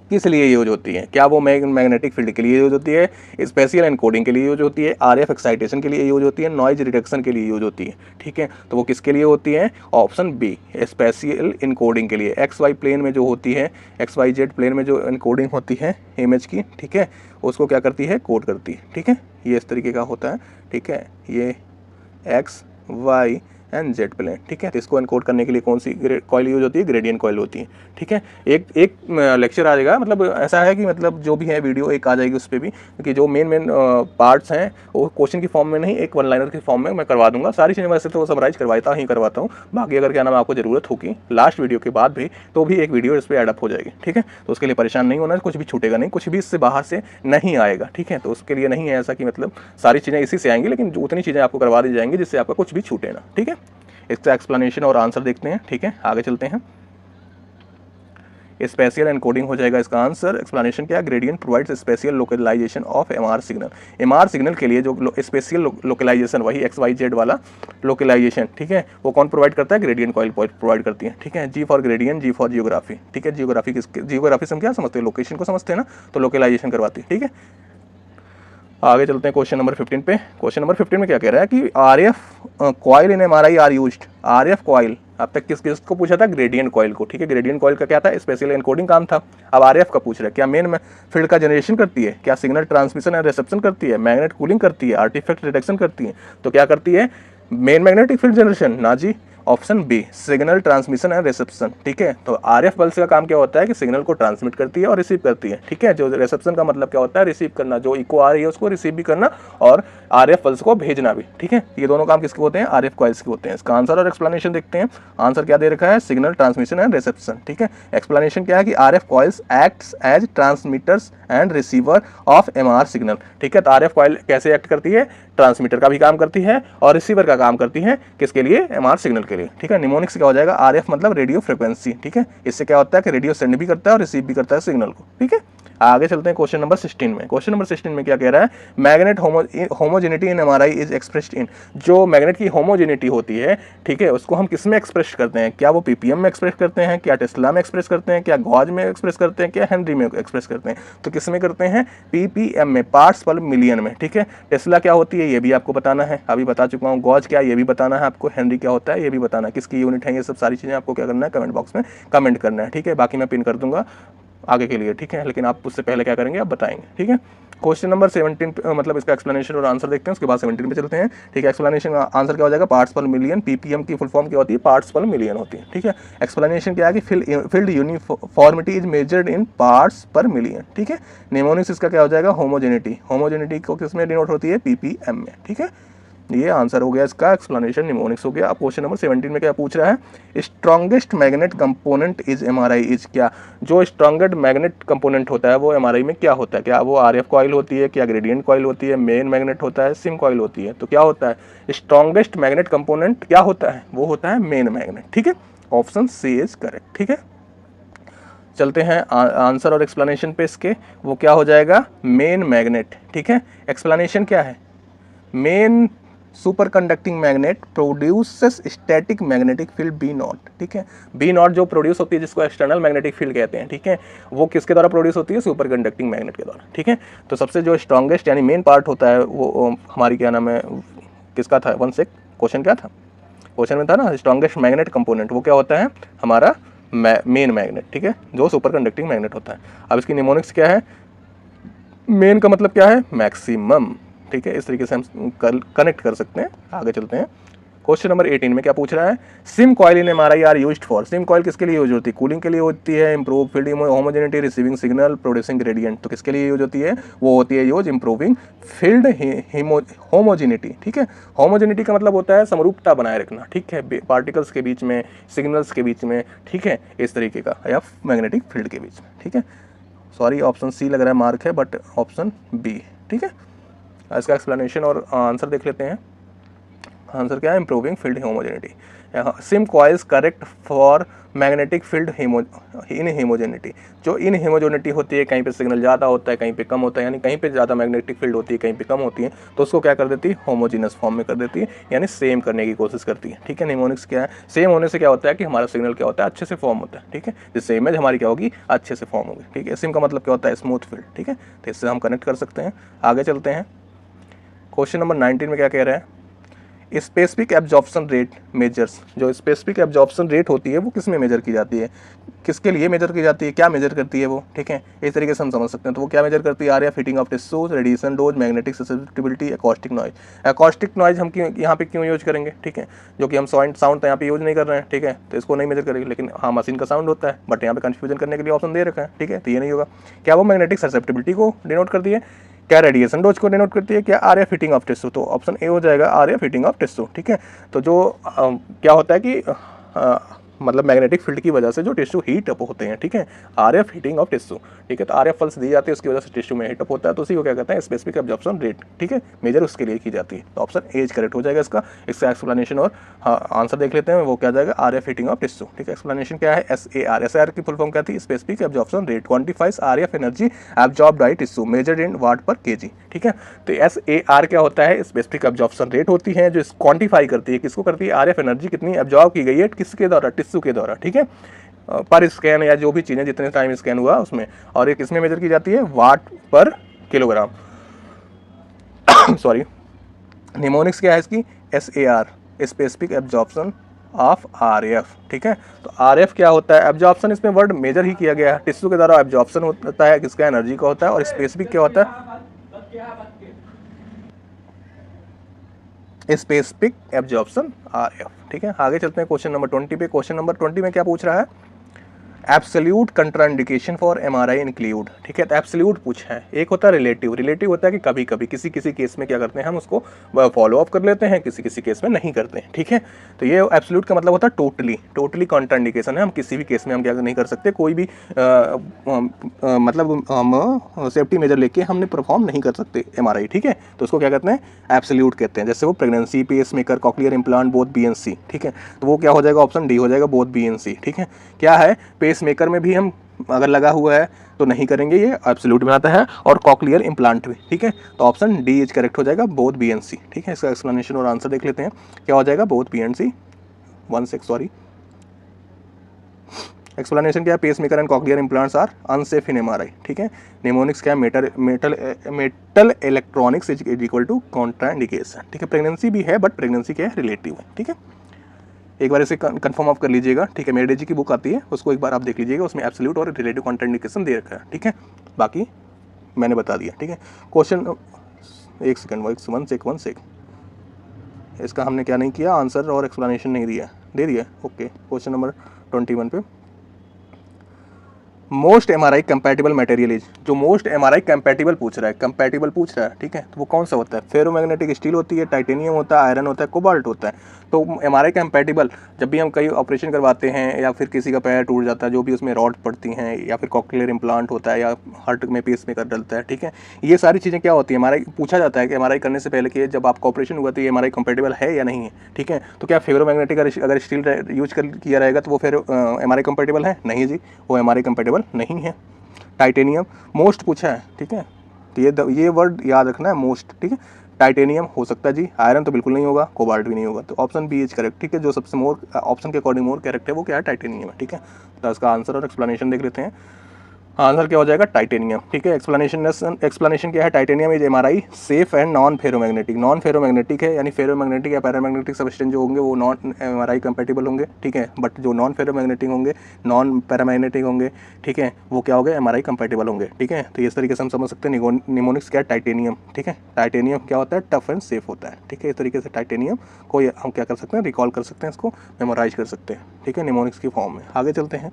किस लिए यूज होती है, क्या वो मैग्नेटिक फील्ड के लिए यूज होती है, स्पेशियल एनकोडिंग के लिए यूज होती है, RF एक्साइटेशन के लिए यूज होती है, नॉइज रिडक्शन के लिए यूज होती है, ठीक है। तो वो किसके लिए होती है, ऑप्शन बी, स्पेशियल एनकोडिंग के लिए। XY प्लेन में जो होती है, XYZ प्लेन में जो एनकोडिंग होती है इमेज की, ठीक है, उसको क्या करती है, कोड करती है, ठीक है। ये इस तरीके का होता है, ठीक है, ये XY एंड Z प्लेन, ठीक है। तो इसको एनकोड करने के लिए कौन सी कॉइल यूज होती है, ग्रेडियंट कॉइल होती है, ठीक है। एक लेक्चर आ जाएगा, मतलब ऐसा है कि मतलब जो भी है वीडियो एक आ जाएगी उस पर भी, कि जो मेन पार्ट्स हैं वो क्वेश्चन की फॉर्म में नहीं, एक वन लाइनर की फॉर्म में मैं करवा दूंगा सारी चीज़ें। वैसे तो समराइज करवाता हूँ, बाकी अगर क्या नाम आपको ज़रूरत होगी लास्ट वीडियो के बाद भी, तो भी एक वीडियो इस पर एडअप हो जाएगी, ठीक है। तो उसके लिए परेशान नहीं होना, कुछ भी छूटेगा नहीं, कुछ भी इससे बाहर से नहीं आएगा, ठीक है। तो उसके लिए नहीं है ऐसा कि मतलब सारी चीज़ें इसी से आएंगी, लेकिन उतनी चीज़ें आपको करवा दी जाएंगी जिससे आपका कुछ भी छूटे ना, ठीक है। इसका एक्सप्लेनेशन और आंसर देखते हैं, ठीक है, आगे चलते हैं। स्पेशियल एनकोडिंग हो जाएगा इसका आंसर। एक्सप्लेनेशन क्या है, gradient provides spatial localization of MR signal, MR signal के लिए जो स्पेशियल लोकलाइजेशन, वही XYZ वाला लोकलाइजेशन, ठीक है, वो कौन प्रोवाइड करता है, ग्रेडियंट कॉइल प्रोवाइड करती है, ठीक है। G for gradient, G for geography, ठीक है। जियोग्राफी से हम क्या समझते हैं, लोकेशन को समझते हैं ना, तो लोकलाइजेशन करवाती है, ठीक है। आगे चलते हैं क्वेश्चन नंबर 15 पे। क्वेश्चन नंबर 15 में क्या कह रहा है कि RF coil in MRI are used. RF coil अब तक किस को पूछा था? ग्रेडियंट कॉइल को, ठीक है। ग्रेडियंट कॉइल का क्या था? स्पेशल एनकोडिंग काम था। अब आरएफ का पूछ रहा है क्या मेन फील्ड का जनरेशन करती है, क्या सिग्नल ट्रांसमिशन एंड रिसेप्शन करती है, मैग्नेट कूलिंग करती है, आर्टिफैक्ट रिडक्शन करती है। तो क्या करती है? मेन मैग्नेटिक फील्ड जनरेशन ना जी, option B signal transmission and reception, ठीक है। तो आरएफ पल्स का काम क्या होता है कि सिग्नल को ट्रांसमिट करती है और रिसीव करती है, ठीक है। जो रिसेप्शन का मतलब क्या होता है? रिसीव करना, जो इको आ रही है उसको रिसीव भी करना और आरएफ पल्स को भेजना भी, ठीक है। ये दोनों काम किसके होते हैं? आरएफ कॉइल्स के होते हैं। इसका आंसर और एक्सप्लेनेशन देखते हैं। आंसर क्या दे रखा है? सिग्नल ट्रांसमिशन एंड रिसेप्शन, ठीक है। एक्सप्लेनेशन क्या है कि RF coils acts as transmitters and receiver of MR signal, ठीक है। तो आरएफ कॉइल कैसे एक्ट करती है? ट्रांसमीटर का भी काम करती है और रिसीवर का काम करती है, किसके लिए? एमआर सिग्नल के लिए, ठीक है। निमोनिक्स क्या हो जाएगा? आरएफ मतलब रेडियो फ्रिक्वेंसी, ठीक है। इससे क्या होता है कि रेडियो सेंड भी करता है और रिसीव भी करता है सिग्नल को, ठीक है। आगे चलते हैं क्वेश्चन नंबर 16 में। क्वेश्चन नंबर 16 में क्या कह रहा है? Magnet homogeneity in MRI is expressed in. जो मैग्नेट की होमोजेनिटी होती है, ठीक है, उसको हम किस में एक्सप्रेस करते हैं? क्या वो पीपीएम में एक्सप्रेस करते हैं, क्या टेस्ला में एक्सप्रेस करते हैं, क्या गॉज में एक्सप्रेस करते हैं, क्या हेनरी में एक्सप्रेस करते हैं? तो किस में करते हैं? पीपीएम में, पार्ट्स पर मिलियन में, ठीक है। टेस्ला क्या होती है ये भी आपको बताना है, अभी बता चुका हूँ। गॉज क्या ये भी बताना है आपको। हेनरी क्या होता है ये भी बताना है। किसकी यूनिट है? ये सब सारी चीज़ें आपको क्या करना है? कमेंट बॉक्स में कमेंट करना है, ठीक है। बाकी मैं पिन कर दूंगा आगे के लिए, ठीक है। लेकिन आप उससे पहले क्या करेंगे? आप बताएंगे, ठीक है। क्वेश्चन नंबर 17 मतलब इसका एक्सप्लेनेशन और आंसर देखते हैं, उसके बाद 17 पे चलते हैं, ठीक है। एक्सप्लेनेशन आंसर क्या हो जाएगा? पार्ट्स पर मिलियन। पीपीएम की फुल फॉर्म क्या होती है? पार्ट्स पर मिलियन होती है, ठीक है। एक्सप्लेनेशन क्या है कि field uniformity is measured in parts पर मिलियन, ठीक है। निमोनिक्स इसका क्या हो जाएगा? होमोजेनिटी। होमोजेनिटी को किस में डिनोट होती है? पीपीएम में, ठीक है। ये आंसर हो गया इसका, एक्सप्लेनेशन निमोनिक्स हो गया। अब क्वेश्चन नंबर 17 में क्या पूछ रहा है? Strongest magnet component is MRI is. क्या जो स्ट्रॉन्गेस्ट मैग्नेट कंपोनेंट होता है वो एमआरआई में क्या होता है? क्या वो आरएफ कॉइल होती है, क्या ग्रेडियंट कॉइल होती है, मेन मैग्नेट होता है, सिम कॉइल होती है? तो क्या होता है? स्ट्रॉन्गेस्ट मैग्नेट कंपोनेंट क्या होता है? वो होता है मेन मैग्नेट, ठीक है। ऑप्शन सी इज करेक्ट, ठीक है। चलते हैं आंसर और एक्सप्लेनेशन पे इसके। वो क्या हो जाएगा? मेन मैग्नेट, ठीक है। एक्सप्लेनेशन क्या है? Main superconducting magnet produces static magnetic field B not, ठीक है। बी नॉट जो प्रोड्यूस होती है, जिसको एक्सटर्नल मैग्नेटिक फील्ड कहते हैं, ठीक है, वो किसके द्वारा प्रोड्यूस होती है? सुपर कंडक्टिंग मैग्नेट के द्वारा, ठीक है। तो सबसे जो स्ट्रॉन्गेस्ट यानी मेन पार्ट होता है वो हमारी क्या नाम है, किसका था? वन सेक, क्वेश्चन क्या था? क्वेश्चन में था ना स्ट्रॉन्गेस्ट मैग्नेट कंपोनेंट, वो क्या होता है? हमारा मेन मैग्नेट, ठीक है, जो सुपर कंडक्टिंग मैग्नेट होता है। अब इसकी निमोनिक्स क्या है? मेन का मतलब क्या है? मैक्सिमम, ठीक है। इस तरीके से हम कनेक्ट कर सकते हैं। आगे चलते हैं। क्वेश्चन नंबर 18 में क्या पूछ रहा है? Shim coil in MRI are used for. Shim coil किसके लिए यूज होती है? कूलिंग के लिए होती है, improve field homogeneity, receiving signal, producing gradient. तो किसके लिए यूज होती है? वो होती है यूज इंप्रूविंग फील्ड होमोजेनिटी, ठीक है। होमोजेनिटी का मतलब होता है समरूपता बनाए रखना, ठीक है, पार्टिकल्स के बीच में, सिग्नल्स के बीच में, ठीक है, इस तरीके का, या मैग्नेटिक फील्ड के बीच में, ठीक है। सॉरी ऑप्शन सी लग रहा है मार्क है, बट ऑप्शन बी, ठीक है। इसका एक्सप्लेनेशन और आंसर देख लेते हैं। आंसर क्या है? Improving field homogeneity. Shim coils correct for magnetic field inhomogeneity. जो इन हेमोजेनिटी होती है, कहीं पे सिग्नल ज़्यादा होता है, कहीं पे कम होता है, यानी कहीं पे ज़्यादा मैग्नेटिक फील्ड होती है, कहीं पे कम होती है, तो उसको क्या कर देती है? होमोजीनस फॉर्म में कर देती है, यानी सेम करने की कोशिश करती है, ठीक है। निमोनिक्स क्या है? सेम होने से क्या होता है कि हमारा सिग्नल क्या होता है? अच्छे से फॉर्म होता है, ठीक है। जिससे इमेज हमारी क्या होगी? अच्छे से फॉर्म होगी, ठीक है। सिम का मतलब क्या होता है? स्मूथ फील्ड, ठीक है। तो इससे हम कनेक्ट कर सकते हैं। आगे चलते हैं। क्वेश्चन नंबर 19 में क्या कह रहा है? Specific absorption rate measures. जो स्पेसिफिक एब्जॉर्प्शन रेट होती है वो किस में मेजर की जाती है? किसके लिए मेजर की जाती है? क्या मेजर करती है वो, ठीक है। इस तरीके से हम समझ सकते हैं। तो वो क्या मेजर करती है? RF, heating of tissues, radiation dose, magnetic susceptibility, acoustic noise. Acoustic noise हम क्यों यहाँ पे क्यों यूज करेंगे, ठीक है, जो कि हम साउंड तो यहाँ पे यूज नहीं कर रहे हैं, ठीक है, तो इसको नहीं मेजर करेंगे। लेकिन हाँ, मशीन का साउंड होता है, बट यहाँ पे कंफ्यूजन करने के लिए ऑप्शन दे रखा है, ठीक है, तो ये नहीं होगा। क्या वो मैग्नेटिक ससेप्टिबिलिटी को डिनोट करती है? क्या रेडिएशन डोज को डिनोट करती है? क्या आरएफ हीटिंग ऑफ टिश्यू? तो ऑप्शन ए हो जाएगा, आरएफ हीटिंग ऑफ टिश्यू, ठीक है। तो जो क्या होता है कि मतलब मैग्नेटिक फील्ड की वजह से जो टिश्यू हीट अप होते हैं, ठीक है, आरएफ हीटिंग ऑफ टिश्यू, ठीक है। तो आरएफ पल्स दी जाती है, उसकी वजह से टिश्यू में हीट अप होता है, तो उसी को क्या कहते हैं? स्पेसिफिक एब्जॉर्प्शन रेट, ठीक है, मेजर उसके लिए की जाती है। तो ऑप्शन ए करेक्ट हो जाएगा इसका। इसका एक्सप्लेनेशन और आंसर देख लेते हैं। वो क्या जाएगा? आरएफ हीटिंग ऑफ टिश्यू, ठीक है। एक्सप्लेनेशन क्या है? SAR। SAR की फुल फॉर्म क्या थी? Specific absorption rate, quantifies RF energy absorbed by tissue measured in watt per kg, ठीक है। तो SAR क्या होता है? स्पेसिफिक एब्जॉर्प्शन रेट होती है, जो क्वांटिफाई करती है, किसको करती है? आरएफ एनर्जी कितनी एब्जॉर्ब की गई है, किसके द्वारा? टिश्यू के द्वारा, ठीक है, पर स्कैन या जो भी चीज़ें जितने टाइम स्कैन हुआ उसमें। और ये किसमें मेजर की जाती है? वाट पर किलोग्राम। सॉरी, निमोनिक्स क्या है इसकी, SAR, specific absorption of RF, ठीक है। तो RF क्या होता है, एब्जॉर्प्शन इसमें वर्ड मेजर ही किया गया है, टिश्यू के द्वारा एब्जॉर्प्शन होता है, किसका, एनर्जी का होता है, और स्पेसिफिक क्या होता है, स्पेसिफिक एब्जॉर्प्शन RF, ठीक है। आगे चलते हैं क्वेश्चन नंबर 20 पे। क्वेश्चन नंबर 20 में क्या पूछ रहा है, absolute contraindication for MRI include, ठीक है। तो एब्सोल्यूट पूछा है, एक होता है रिलेटिव, रिलेटिव होता है कि कभी कभी किसी किसी केस में क्या करते हैं हम उसको फॉलो अप कर लेते हैं, किसी किसी केस में नहीं करते हैं, ठीक है। तो ये एब्सोल्यूट का मतलब होता है टोटली, टोटली कॉन्ट्राइंडिकेशन है, हम किसी भी केस में हम क्या नहीं कर सकते, कोई भी मतलब हम सेफ्टी मेजर लेके हमने परफॉर्म नहीं कर सकते MRI, ठीक है। तो उसको क्या कहते हैं, एब्सोल्यूट कहते हैं। जैसे वो pregnancy, pacemaker, cochlear implant, both BNC, ठीक है। तो वो क्या हो जाएगा, ऑप्शन डी हो जाएगा, बोथ BNC, ठीक है। क्या है, पेस मेकर में भी हम अगर लगा हुआ है तो नहीं करेंगे, ये एब्सोल्यूट में आता है, और कॉक्लियर इम्प्लांट भी, ठीक है। तो ऑप्शन डी इज करेक्ट हो जाएगा, बोथ BNC, ठीक है। इसका एक्सप्लेनेशन और आंसर देख लेते हैं, क्या हो जाएगा, बोथ BNC, 1 6 सॉरी, एक्सप्लेनेशन क्या है, pacemaker and cochlear implants are unsafe in MRI, ठीक है। निमोनिक्स क्या है, metal electronics is equal to contraindication, ठीक है। प्रेगनेंसी भी है, बट प्रेगनेंसी क्या है, रिलेटिव है, ठीक है। एक बार इसे कंफर्म ऑफ कर लीजिएगा, ठीक है। मेडेजी की बुक आती है, उसको एक बार आप देख लीजिएगा, उसमें एब्सोल्यूट और रिलेटिव कॉन्ट्राइंडिकेशन दे रखा है, ठीक है। बाकी मैंने बता दिया, ठीक है। क्वेश्चन, एक सेकंड, 1 सेक, इसका हमने क्या नहीं किया, आंसर और एक्सप्लेनेशन नहीं दिया, दे दिया, ओके। क्वेश्चन नंबर 21 पे, most MRI compatible material is, जो मोस्ट MRI कंपैटिबल पूछ रहा है, कंपैटिबल पूछ रहा है, ठीक है। तो वो कौन सा होता है, फेरोमैग्नेटिक स्टील होती है, टाइटेनियम होता है, आयरन होता है, कोबाल्ट होता है। तो MRI कंपैटिबल, जब भी हम कई ऑपरेशन करवाते हैं या फिर किसी का पैर टूट जाता है, जो भी उसमें रॉड पड़ती हैं, या फिर कॉक्लियर इम्प्लांट होता है, या हार्ट में पेस मेकर डलता है, ठीक है। ये सारी चीज़ें क्या होती है, MRI पूछा जाता है कि MRI करने से पहले कि जब आपका ऑपरेशन हुआ तो ये MRI कंपैटिबल है या नहीं है, ठीक है। तो क्या फेरोमैग्नेटिक अगर स्टील यूज किया रहेगा तो वो फिर MRI कंपैटिबल है, नहीं जी, वो MRI कंपैटिबल नहीं है। टाइटेनियम मोस्ट पूछा है, ठीक है। तो ये वर्ड याद रखना है, मोस्ट, ठीक है। टाइटेनियम हो सकता है जी, आयरन तो बिल्कुल नहीं होगा, कोबाल्ट भी नहीं होगा। तो ऑप्शन बी इज करेक्ट, ठीक है। जो सबसे मोर ऑप्शन के अकॉर्डिंग मोर करेक्ट है वो क्या है, टाइटेनियम है, ठीक है। तो इसका आंसर और एक्सप्लेनेशन देख लेते हैं। आंसर क्या हो जाएगा, टाइटेनियम, ठीक है। एक्सप्लेनेशन क्या है, titanium is MRI safe and non ferromagnetic, non ferromagnetic है, यानी फेरोमैग्नेटिक या पैरामैग्नेटिक सब्सटेंस जो होंगे वो नॉन MRI कंपैटिबल होंगे, ठीक है। बट जो नॉन फेरोमैग्नेटिक होंगे, नॉन पैरामैग्नेटिक होंगे, ठीक है, वो क्या होंगे, MRI कंपैटिबल होंगे, ठीक है। तो इस तरीके से हम समझ सकते हैं निमोनिक्स क्या है, टाइटेनियम, ठीक है। टाइटेनियम क्या होता है, टफ एंड सेफ होता है, ठीक है। इस तरीके से टाइटेनियम को हम क्या कर सकते हैं, रिकॉल कर सकते हैं, इसको मेमोराइज कर सकते हैं, ठीक है, निमोनिक्स की फॉर्म में। आगे चलते हैं,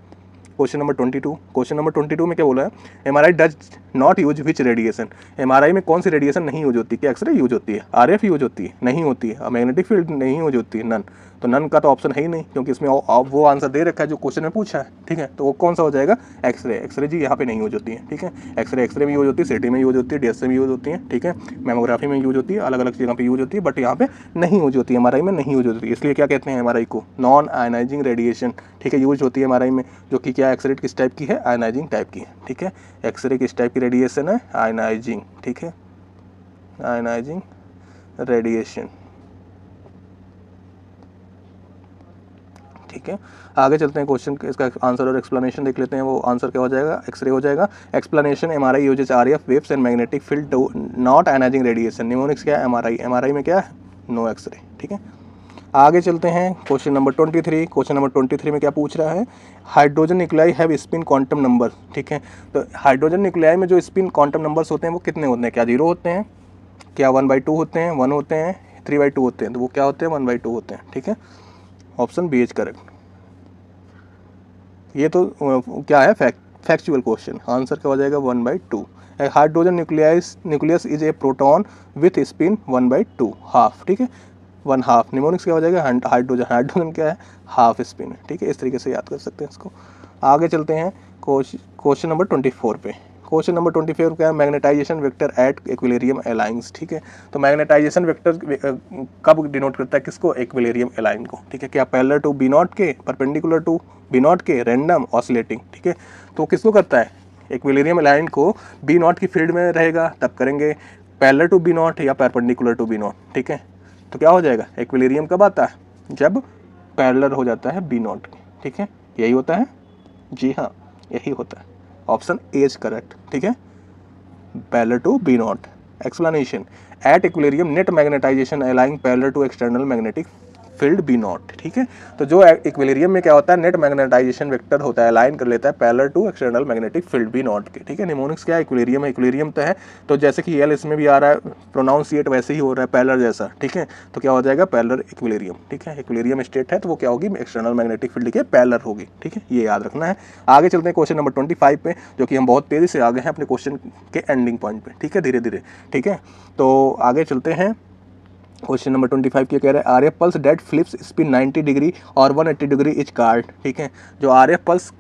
क्वेश्चन नंबर 22। क्वेश्चन नंबर 22 में क्या बोला है, MRI does not use which radiation, MRI में कौन सी रेडिएशन नहीं यूज होती, क्या एक्सरे यूज होती है, RF यूज होती है, नहीं होती है, मैग्नेटिक फील्ड नहीं यूज होती है, नन। तो नन का तो ऑप्शन है ही नहीं, क्योंकि इसमें वो आंसर दे रखा है जो क्वेश्चन में पूछा है, ठीक है। तो वो कौन सा हो जाएगा, एक्सरे, एक्सरे जी यहाँ पे नहीं यूज होती है, ठीक है। एक्सरे में यूज होती है, सिटी में यूज होती है, DSA में यूज होती है, ठीक है। मेमोग्राफी में यूज होती है, अलग अलग जगह पे यूज होती है, बट यहाँ पे नहीं यूज होती है, MRI में नहीं यूज होती है। इसलिए क्या कहते हैं MRI को, नॉन आयनाइजिंग रेडिएशन, ठीक है, यूज होती है MRI में, जो कि क्या एक्सरे किस टाइप की है, आयनाइजिंग टाइप की है, ठीक है। एक्सरे किस टाइप की रेडिएशन है, आयनाइजिंग, ठीक है, आयनाइजिंग रेडिएशन, ठीक है। आगे चलते हैं, क्वेश्चन इसका आंसर और एक्सप्लेनेशन देख लेते हैं। वो आंसर क्या हो जाएगा, एक्सरे हो जाएगा। Explanation, MRI uses RF waves and magnetic field not ionising radiation. Mnemonics क्या है, MRI में क्या है, नो एक्सरे, ठीक है। आगे चलते हैं, क्वेश्चन नंबर 23। क्वेश्चन नंबर 23 में क्या पूछ रहा है, hydrogen nuclei have spin quantum number, ठीक है। तो हाइड्रोजन न्यूक्लियाई में जो स्पिन क्वांटम नंबर्स होते हैं वो कितने होते हैं, क्या 0 होते हैं, क्या 1/2 होते हैं, 1 होते हैं, 3/2 होते हैं। तो वो क्या होते हैं, 1/2 होते हैं, ठीक है। Option B is correct. ये तो क्या है, फैक्चुअल क्वेश्चन, आंसर क्या हो जाएगा, 1/2। Hydrogen nucleus is a proton with spin 1/2, half, ठीक है, 1/2। निमोनिक्स क्या हो जाएगा, हाइड्रोजन क्या है, हाफ स्पिन है, ठीक है। इस तरीके से याद कर सकते हैं इसको। आगे चलते हैं क्वेश्चन नंबर 24 पे। क्वेश्चन नंबर 24 क्या है, magnetization vector at equilibrium aligns, ठीक है। तो मैग्नेटाइजेशन वेक्टर कब डिनोट करता है, किसको, इक्विलिब्रियम अलाइन को, ठीक है। क्या पैरेलल टू B0 के, परपेंडिकुलर टू B0 के, रैंडम, ऑसिलेटिंग, ठीक है। तो किसको करता है, इक्विलिब्रियम अलाइन को B0 की फील्ड में रहेगा तब करेंगे, पैरेलल टू B0 या परपेंडिकुलर टू B0, ठीक है। तो क्या हो जाएगा, इक्विलिब्रियम कब आता है, जब पैरेलल हो जाता है B0, ठीक है। यही होता है, जी हाँ, यही होता है, ऑप्शन ए इज करेक्ट, ठीक है, parallel to B0। Explanation, at equilibrium net magnetization aligning parallel to external magnetic field B not, ठीक है। तो जो इक्विलिब्रियम में क्या होता है, नेट मैग्नेटाइजेशन वेक्टर होता है, अलाइन कर लेता है parallel to external magnetic field B naught के, ठीक है। निमोनिक्स क्या है, इक्विलिब्रियम है, इक्विलिब्रियम तो है, तो जैसे कि एल इसमें भी आ रहा है, प्रोनाउंसिएट वैसे ही हो रहा है पैरेलल जैसा, ठीक है। तो क्या हो जाएगा, पैरेलल इक्विलिब्रियम, ठीक है। इक्विलिब्रियम स्टेट है तो वो क्या होगी, एक्सटर्नल मैग्नेटिक फील्ड के पैरेलल होगी, ठीक है। ये याद रखना है। आगे चलते हैं क्वेश्चन नंबर 25 पे, जो कि हम बहुत तेजी से आगे हैं अपने क्वेश्चन के एंडिंग पॉइंट पे, ठीक है, धीरे धीरे, ठीक है। तो आगे चलते हैं। क्वेश्चन नंबर 25 क्या कह रहा है, R F pulse that flips spin 90 degree और 180 डिग्री इच कार्ड, ठीक है। जो आर एफ पल्स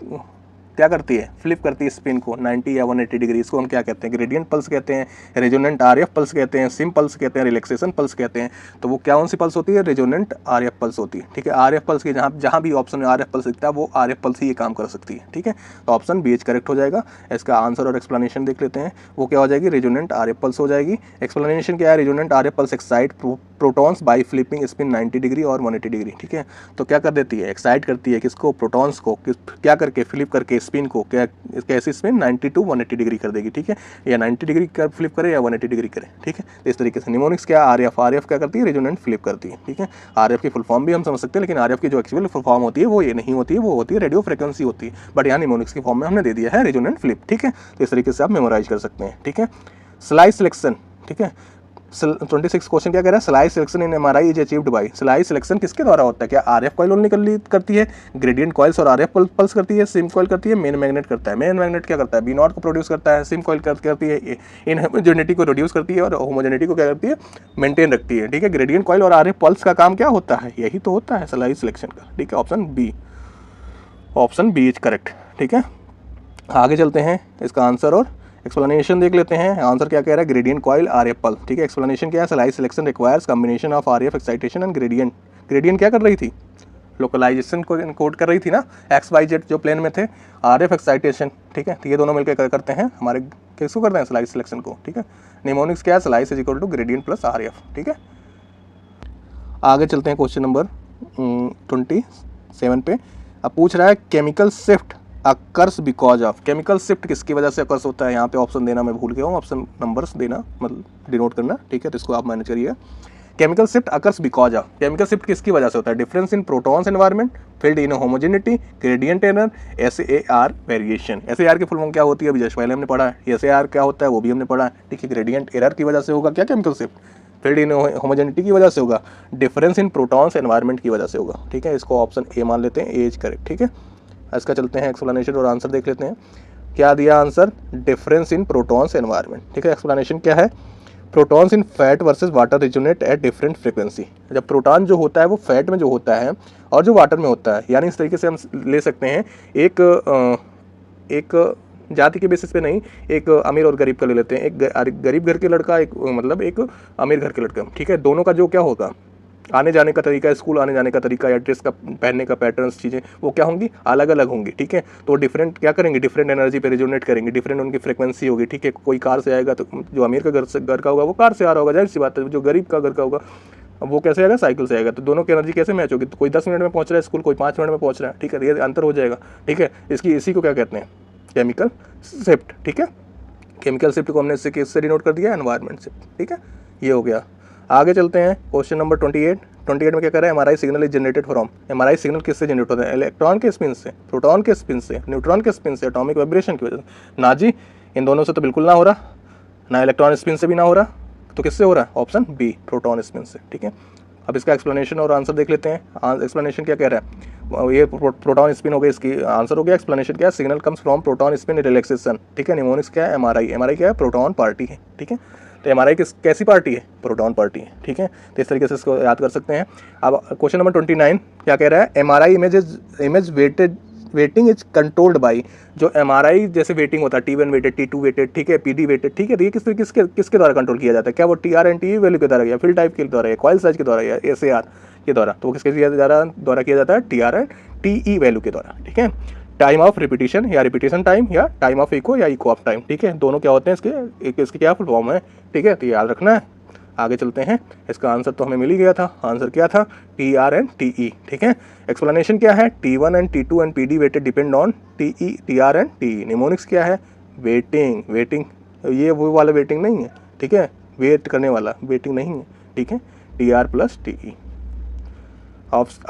क्या करती है, फ्लिप करती है स्पिन को 90 या 180 डिग्री, इसको हम क्या कहते हैं, ग्रेडियंट पल्स कहते हैं, रेजोनेंट आरएफ पल्स कहते हैं, सिम पल्स कहते हैं, रिलैक्सेशन पल्स कहते हैं। तो वो कौन सी पल्स होती है, रेजोनेंट आरएफ पल्स होती है, ठीक है। आरएफ पल्स की जहाँ भी ऑप्शन में आरएफ पल्स दिखता है वो आरएफ पल्स ही ये काम कर सकती है, ठीक है। तो ऑप्शन बी करेक्ट हो जाएगा। इसका आंसर और एक्सप्लेनेशन देख लेते हैं, वो क्या हो जाएगी, रेजोनेंट आरएफ पल्स हो जाएगी। एक्सप्लेनेशन क्या है, resonant RF pulse excite protons by flipping spin 90 degree और 180 डिग्री, ठीक है। तो क्या कर देती है, एक्साइट करती है किसको, प्रोटॉन्स को, क्या करके, फ्लिप करके स्पिन को, क्या कैसे स्पिन 90 टू 180 डिग्री कर देगी, ठीक है। या 90 डिग्री कर फ्लिप करे या 180 डिग्री करे, ठीक है। तो इस तरीके से निमोनिक्स क्या, आरएफ क्या करती है, रेजोनेंट फ्लिप करती है, ठीक है। आरएफ की फुल फॉर्म भी हम समझ सकते हैं, लेकिन आरएफ की जो एक्चुअल फुल फॉर्म होती है वो ये नहीं होती है, वो होती है रेडियो फ्रिक्वेंसी होती है, बट यहाँ निमोनिक्स की फॉर्म में हमने दे दिया है रेजोनेंट फ्लिप, ठीक है। तो इस तरीके से आप मेमोराइज कर सकते हैं, ठीक है। स्लाइस सिलेक्शन, ठीक है। 26 क्वेश्चन क्या कह रहा है, slice selection in MRI is achieved by, slice selection किसके द्वारा होता है, क्या आरएफ कॉइल ओनली करती है, ग्रेडियंट कॉइल्स और आरएफ पल्स करती है, सिम कॉइल करती है, मेन मैग्नेट करता है। मेन मैग्नेट क्या करता है, बी नॉट को प्रोड्यूस करता है, सिम कॉइल करती है इनहोमोजेनिटी को रिड्यूस करती है और होमोजेनिटी को क्या करती है, मेंटेन रखती है, ठीक है। ग्रेडियंट कॉइल और आरएफ पल्स का काम क्या होता है, यही तो होता है स्लाइस सिलेक्शन का, ठीक है। ऑप्शन बी इज करेक्ट, ठीक है। आगे चलते हैं, इसका आंसर और एक्सप्लेनेशन देख लेते हैं। आंसर क्या कह रहा है, ग्रेडियंट कॉइल आरएफ पल्स, ठीक है। एक्सप्लेनेशन क्या है, slice selection requires combination of RF excitation and gradient. Gradient क्या कर रही थी, लोकलाइजेशन को इनकोड कर रही थी ना, एक्स वाई जेड जो प्लेन में थे, आरएफ एक्साइटेशन, ठीक है। तो ये दोनों मिलकर करते हैं हमारे, किसको करते हैं, स्लाइस सिलेक्शन को, ठीक है। निमोनिक्स क्या है, slice is equal to gradient plus RF, ठीक है। आगे चलते हैं क्वेश्चन नंबर 27 पे। अब पूछ रहा है chemical shift occurs because of, chemical shift किसकी वजह से अकर्स होता है, यहाँ पे ऑप्शन देना मैं भूल गया हूँ, ऑप्शन नंबर्स देना मतलब डिनोट करना, ठीक है। तो इसको आप मैनेज करिए। Chemical shift occurs because of, chemical shift किसकी वजह से होता है, difference in protons environment, field in homogeneity, gradient error, SAR variation. SAR की फुल फॉर्म क्या होती है, अभी जस्ट पहले हमने पढ़ा है, SAR क्या होता है वो भी हमने पढ़ा है, ठीक है। ग्रेडियंट एरर की वजह से होगा क्या, केमिकल शिफ्ट, फील्ड इन होमोजेनिटी की वजह से होगा, डिफरेंस इन प्रोटॉन्स एनवायरनमेंट की वजह से होगा, ठीक है। इसको ऑप्शन ए मान लेते हैं, ए इज करेक्ट, ठीक है। इसका चलते हैं एक्सप्लेनेशन और आंसर देख लेते हैं। क्या दिया answer, difference in protons environment, ठीक है। एक्सप्लेनेशन क्या है, protons in fat versus water resonate at different frequency. जब प्रोटॉन जो होता है वो फैट में जो होता है और जो वाटर में होता है, यानी इस तरीके से हम ले सकते हैं, एक जाति के बेसिस पे नहीं, एक अमीर और गरीब का ले लेते हैं, एक गरीब घर के लड़का, एक मतलब एक अमीर घर के लड़का, ठीक है। दोनों का जो क्या होगा, आने जाने का तरीका, स्कूल आने जाने का तरीका या ड्रेस का पहनने का पैटर्न्स, चीज़ें वो क्या होंगी, अलग अलग होंगी, ठीक है। तो डिफरेंट क्या करेंगे, डिफरेंट एनर्जी पे रिजोनेट करेंगे, डिफरेंट उनकी फ्रीक्वेंसी होगी, ठीक है। कोई कार से आएगा तो जो अमीर का घर का होगा वो कार से आ रहा होगा, जाहिर सी बात है। जो गरीब का घर का होगा अब वो कैसे आएगा, साइकिल से आएगा। तो दोनों की एनर्जी कैसे मैच होगी, तो कोई 10 मिनट में पहुंच रहा है स्कूल, कोई 5 मिनट में पहुंच रहा है, ठीक है। ये अंतर हो जाएगा, ठीक है। इसी को क्या कहते हैं, केमिकल शिफ्ट, ठीक है। केमिकल शिफ्ट को हमने इससे किससे डिनोट कर दिया, एनवायरनमेंट से, ठीक है। ये हो गया। आगे चलते हैं, क्वेश्चन नंबर 28 में क्या कर रहा है, MRI signal is generated from, MRI signal किससे जनरेट होता है, इलेक्ट्रॉन के स्पिन से, प्रोटॉन के स्पिन से, न्यूट्रॉन के स्पिन से, एटॉमिक वाइब्रेशन की वजह से। ना जी, इन दोनों से तो बिल्कुल ना हो रहा, ना इलेक्ट्रॉन स्पिन से भी ना हो रहा, तो किससे हो रहा है, ऑप्शन बी, प्रोटॉन स्पिन से, ठीक है। अब इसका एक्सप्लेनेशन और आंसर देख लेते हैं। एक्सप्लेनेशन क्या कह रहा है, ये प्रोटॉन स्पिन हो गया, इसकी आंसर हो गया। एक्सप्लेनेशन क्या है, signal comes from proton spin relaxation, ठीक है। निमोनिक्स क्या है, एमआरआई क्या है, प्रोटॉन पार्टी है, ठीक है। तो एमआरआई कैसी पार्टी है, प्रोटॉन पार्टी है, ठीक है। तो इस तरीके से इसको याद कर सकते हैं। अब क्वेश्चन नंबर 29 क्या कह रहा है, MRI image waiting is controlled by, जो एमआरआई जैसे वेटिंग होता है, T1 वेटेड, T2 वेटेड, ठीक है, PD वेटेड, ठीक है। तो ये किसके द्वारा कंट्रोल किया जाता है, क्या वो TR एंड TE वैल्यू के द्वारा या फील्ड टाइप के द्वारा या कॉइल साइज के द्वारा या SAR के द्वारा, तो किसके द्वारा किया जाता है, TR एंड TE वैल्यू के द्वारा, ठीक है। टाइम ऑफ रिपीटिशन या रिपीटिशन टाइम या टाइम ऑफ इको या इको ऑफ टाइम, ठीक है। दोनों क्या होते हैं इसके क्या फुल फॉर्म है, ठीक है। तो याद रखना है। आगे चलते हैं, इसका आंसर तो हमें मिल ही गया था। आंसर क्या था, TR एंड TE, ठीक है। एक्सप्लेनेशन क्या है, T1 and T2 and PD weighted depend on TR and TE। Mnemonics क्या है, वेटिंग, ये वो वाला वेटिंग नहीं है, ठीक है। वेट करने वाला, वेटिंग नहीं है, ठीक है, TR प्लस TE।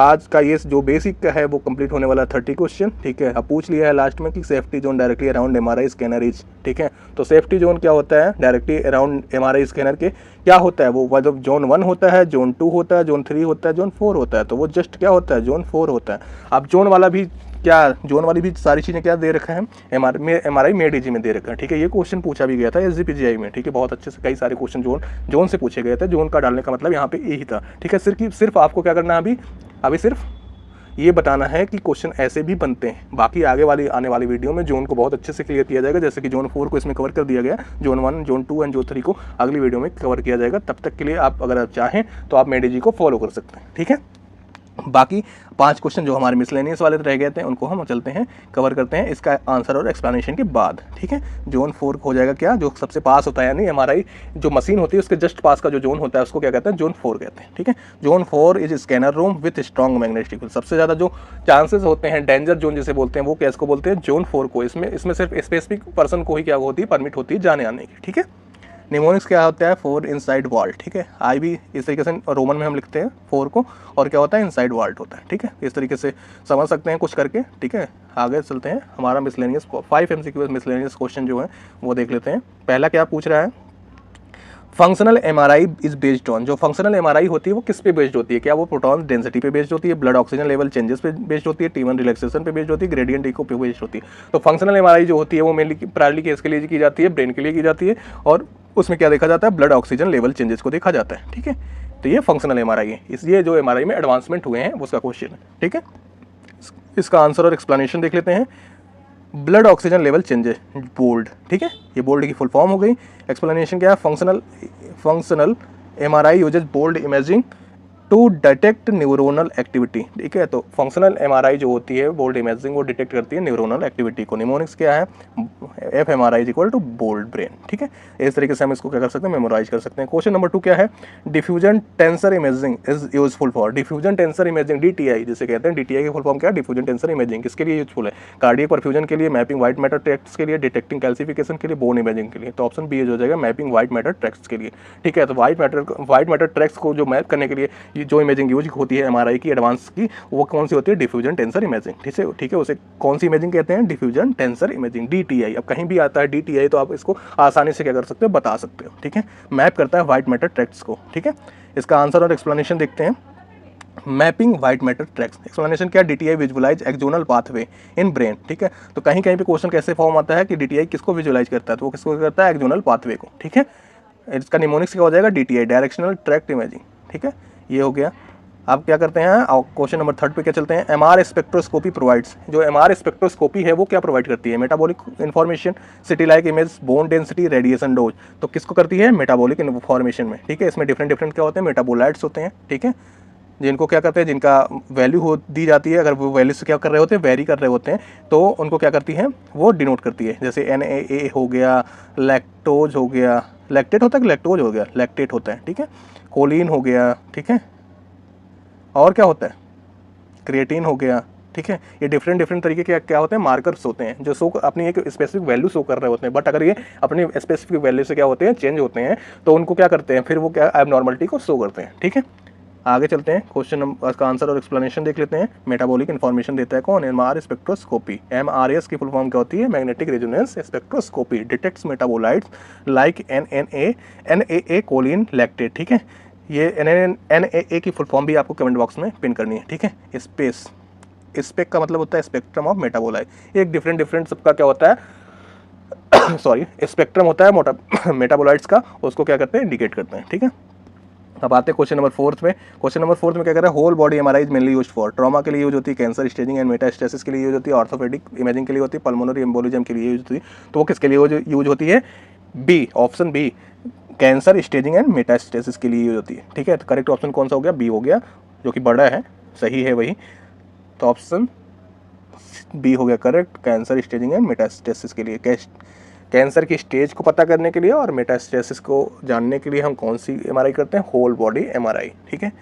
आज का ये जो बेसिक का है वो कंप्लीट होने वाला 30 क्वेश्चन, ठीक है। अब पूछ लिया है लास्ट में कि safety zone directly around MRI scanner is, ठीक है। तो सेफ्टी जोन क्या होता है डायरेक्टली अराउंड MRI स्कैनर के, क्या होता है वो, मतलब जोन 1 होता है, जोन 2 होता है, जोन 3 होता है, जोन 4 होता है, तो वो जस्ट क्या होता है, जोन 4 होता है। अब जोन वाला भी क्या, जोन वाली भी सारी चीज़ें क्या दे रखा है, MRI मेडिजी में दे रखा है, ठीक है। ये क्वेश्चन पूछा भी गया था SGPGI में, ठीक है। बहुत अच्छे से कई सारे क्वेश्चन जोन से पूछे गए थे। जोन का डालने का मतलब यहाँ पे यही था, ठीक है। सिर्फ आपको क्या करना है अभी सिर्फ ये बताना है कि क्वेश्चन ऐसे भी बनते हैं। बाकी आने वाली वीडियो में जोन को बहुत अच्छे से क्लियर किया जाएगा, जैसे कि जोन 4 को इसमें कवर कर दिया गया, जोन 1, जोन 2 एंड जोन 3 को अगली वीडियो में कवर किया जाएगा। तब तक के लिए आप अगर आप चाहें तो आप मेडिजी को फॉलो कर सकते हैं, ठीक है। बाकी 5 क्वेश्चन जो हमारे मिसलेनियस वाले रह गए थे उनको हम चलते हैं कवर करते हैं इसका आंसर और एक्सप्लेनेशन के बाद, ठीक है। जोन 4 हो जाएगा क्या, जो सबसे पास होता है, यानी MRI जो मशीन होती है उसके जस्ट पास का जो जोन होता है उसको क्या कहते हैं, जोन 4 कहते हैं, ठीक है। Zone 4 is scanner room with strong magnetic field. सबसे ज़्यादा जो चांसेस होते हैं, डेंजर जोन जिसे बोलते हैं, वो कैस को बोलते हैं, जोन 4 को। इसमें सिर्फ स्पेसिफिक पर्सन को ही क्या होती है, परमिट होती है जाने आने की, ठीक है। निमोनिक्स क्या होता है, 4 इनसाइड वाल्ट, ठीक है। आई भी इस तरीके से रोमन में हम लिखते हैं 4 को, और क्या होता है, इनसाइड वाल्ट होता है, ठीक है। इस तरीके से समझ सकते हैं कुछ करके, ठीक है। आगे चलते हैं, हमारा मिसलेनियस 5 MCQ मिसलेनियस क्वेश्चन जो है वो देख लेते हैं। पहला क्या पूछ रहा है, functional MRI is based on. जो फंक्शनल MRI होती है वो किस पे बेस्ड होती है, क्या वो प्रोटॉन डेंसिटी पे बेस्ड होती है, ब्लड ऑक्सीजन लेवल चेंजेस पे बेस्ड होती है, T1 रिलैक्सेशन पे बेस्ड होती है, ग्रेडियंट इको पे बेस्ड होती है। तो फंक्शनल MRI जो होती है वो मेनली प्रायरली केस के लिए की जाती है, ब्रेन के लिए की जाती है, और उसमें क्या देखा जाता है, ब्लड ऑक्सीजन लेवल चेंजेस को देखा जाता है, ठीक है। तो ये फंक्शनल MRI है, इसलिए जो MRI में एडवांसमेंट हुए हैं उसका क्वेश्चन है, ठीक है। इसका आंसर और एक्सप्लेनेशन देख लेते हैं। Blood oxygen level changes, BOLD, ठीक है, ये बोल्ड की फुल फॉर्म हो गई। एक्सप्लेनेशन क्या है, functional MRI uses BOLD imaging to detect neuronal activity, ठीक है। तो फंक्शनल MRI जो होती है बोल्ड इमेजिंग, वो डिटेक्ट करती है न्यूरोनल एक्टिविटी को। निमोनिक्स क्या है, fMRI is equal to BOLD brain, ठीक है। इस तरीके से हम इसको क्या कर सकते हैं, मेमोराइज कर सकते हैं। क्वेश्चन नंबर 2 क्या है, diffusion tensor imaging is useful for. Diffusion tensor imaging DTI जिसे कहते हैं, DTI की फुल फॉर्म क्या है, डिफ्यूजन टेंसर इमेजिंग, किसके लिए यूजफुल है, कार्डियक परफ्यूजन के लिए, मैपिंग व्हाइट मैटर ट्रैक्ट्स के लिए, डिटेक्टिंग कैल्सिफिकेशन के लिए, बोन इमेजिंग के लिए। तो ऑप्शन बी हो जाएगा मैपिंग व्हाइट मैटर ट्रैक्ट्स के लिए, ठीक है। तो व्हाइट मैटर ट्रैक्ट्स को जो मैप करने के लिए जो इमेजिंग यूज होती है MRI की एडवांस की, वो कौन सी होती है, डिफ्यूजन टेंसर इमेजिंग, ठीक है। उसे कौन सी इमेजिंग कहते हैं, डिफ्यूजन टेंसर इमेजिंग, DTI। अब कहीं भी आता है DTI तो आप इसको आसानी से क्या कर सकते हो, बता सकते हो, ठीक है। मैप करता है व्हाइट मैटर ट्रैक्ट्स को, ठीक है। इसका आंसर और एक्सप्लेनेशन देखते हैं। Mapping white matter tracts, explanation क्या, DTI visualize axonal pathway in brain, ठीक है। तो कहीं कहीं पे क्वेश्चन कैसे फॉर्म आता है कि DTI किसको विजुअलाइज करता है, तो वो किसको करता है, एक्सोनल पाथवे को, ठीक है। इसका निमोनिक्स क्या हो जाएगा, DTI डायरेक्शनल ट्रैक्ट इमेजिंग, ठीक है। ये हो गया। अब क्या करते हैं, क्वेश्चन नंबर 3 पे क्या चलते हैं। MR स्पेक्ट्रोस्कोपी प्रोवाइड्स, जो MR स्पेक्ट्रोस्कोपी है वो क्या प्रोवाइड करती है, metabolic information, city like image, bone density, radiation dose. तो किसको करती है, मेटाबॉलिक इन्फॉर्मेशन में, ठीक है। इसमें डिफरेंट क्या होते हैं, मेटाबोलाइट्स होते हैं, ठीक है, जिनको क्या करते हैं, जिनका वैल्यू दी जाती है, अगर वो वैल्यू से क्या कर रहे होते हैं, वेरी कर रहे होते हैं, तो उनको क्या करती है, वो डिनोट करती है। जैसे NAA हो गया, लैक्टोज हो गया, लैक्टेट होता है कि लैक्टोज हो गया, लैक्टेट होता है, ठीक है। कोलिन हो गया, ठीक है, और क्या होता है, क्रिएटिन हो गया, ठीक है। ये डिफरेंट तरीके के क्या होते हैं, मार्कर्स होते हैं जो अपनी एक स्पेसिफिक वैल्यू शो कर रहे होते हैं। बट अगर ये अपनी स्पेसिफिक वैल्यू से क्या होते हैं, चेंज होते हैं, तो उनको क्या करते हैं, फिर वो क्या एबनॉर्मलिटी को शो करते हैं, ठीक है। आगे चलते हैं, क्वेश्चन नंबर का आंसर और एक्सप्लेनेशन देख लेते हैं। मेटाबॉलिक इन्फॉर्मेशन देता है कौन, MR स्पेक्ट्रोस्कोपी। MRS की फुल फॉर्म क्या होती है, magnetic resonance spectroscopy, detects metabolites like NAA choline lactate, ठीक है। ये NAA की फुल फॉर्म भी आपको कमेंट बॉक्स में पिन करनी है, ठीक है। स्पेक का मतलब होता है स्पेक्ट्रम ऑफ मेटाबोलाइट। एक डिफरेंट सबका क्या होता है सॉरी, स्पेक्ट्रम होता है मेटाबोलाइट्स का, उसको क्या करते हैं, इंडिकेट करते हैं, ठीक है। अब आते हैं क्वेश्चन नंबर 4 में। क्वेश्चन नंबर 4 में क्या कर रहा है, whole body MRI is mainly used for. Trauma के लिए यूज होती है, कैंसर स्टेजिंग एंड मेटास्टेसिस के लिए यूज होती है, ऑर्थोपेडिक इमेजिंग के लिए होती है, पल्मोनरी एम्बोलिज्म के लिए यूज होती है। तो वो किसके लिए यूज होती है, B, option B, cancer staging and metastasis के लिए यूज होती है, ठीक है। तो करेक्ट ऑप्शन कौन सा हो गया, बी हो गया, जो कि बड़ा है, सही है वही। तो ऑप्शन बी हो गया correct, cancer staging and metastasis के लिए। कैंसर की स्टेज को पता करने के लिए और मेटास्टेसिस को जानने के लिए हम कौन सी MRI करते हैं, होल बॉडी MRI, ठीक है।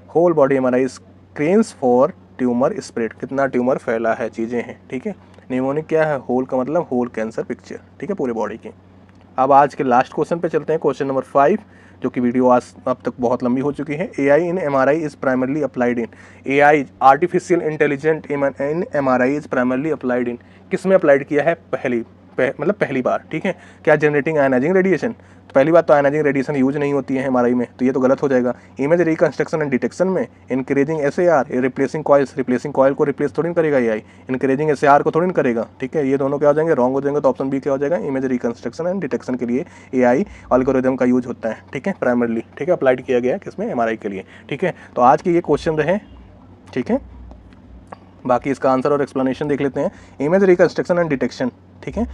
Whole body MRI screens for tumour spread, कितना ट्यूमर फैला है, चीज़ें हैं, ठीक है। निमोनिक क्या है, होल का मतलब होल कैंसर पिक्चर, ठीक है, पूरे बॉडी की। अब आज के लास्ट क्वेश्चन पे चलते हैं, क्वेश्चन नंबर 5, जो कि वीडियो आज अब तक बहुत लंबी हो चुकी है। AI in MRI is primarily applied in, AI artificial intelligent in MRI is primarily applied in, किस में अप्लाइड किया है मतलब पहली बार, ठीक है। क्या जनरेटिंग आयनाइजिंग रेडिएशन, तो पहली बात तो आयनाइजिंग रेडिएशन यूज नहीं होती है MRI में, तो ये तो गलत हो जाएगा। इमेज रिकंस्ट्रक्शन एंड डिटेक्शन में, इंक्रीजिंग SAR, रिप्लेसिंग कॉइल को रिप्लेस थोड़ी करेगा AI, इंक्रीजिंग SAR को थोड़ी करेगा, ठीक है। ये दोनों क्या हो जाएंगे, रॉन्ग हो जाएंगे, तो ऑप्शन बी क्या हो जाएगा, इमेज रिकंस्ट्रक्शन एंड डिटेक्शन के लिए AI एल्गोरिदम का यूज होता है, ठीक है, प्राइमरली, ठीक है, अप्लाइड किया गया है किसमें, MRI के लिए, ठीक है। तो आज के ये क्वेश्चन रहे, ठीक है। बाकी इसका आंसर और एक्सप्लेनेशन देख लेते हैं। इमेज रिकंस्ट्रक्शन एंड डिटेक्शन, ठीक है।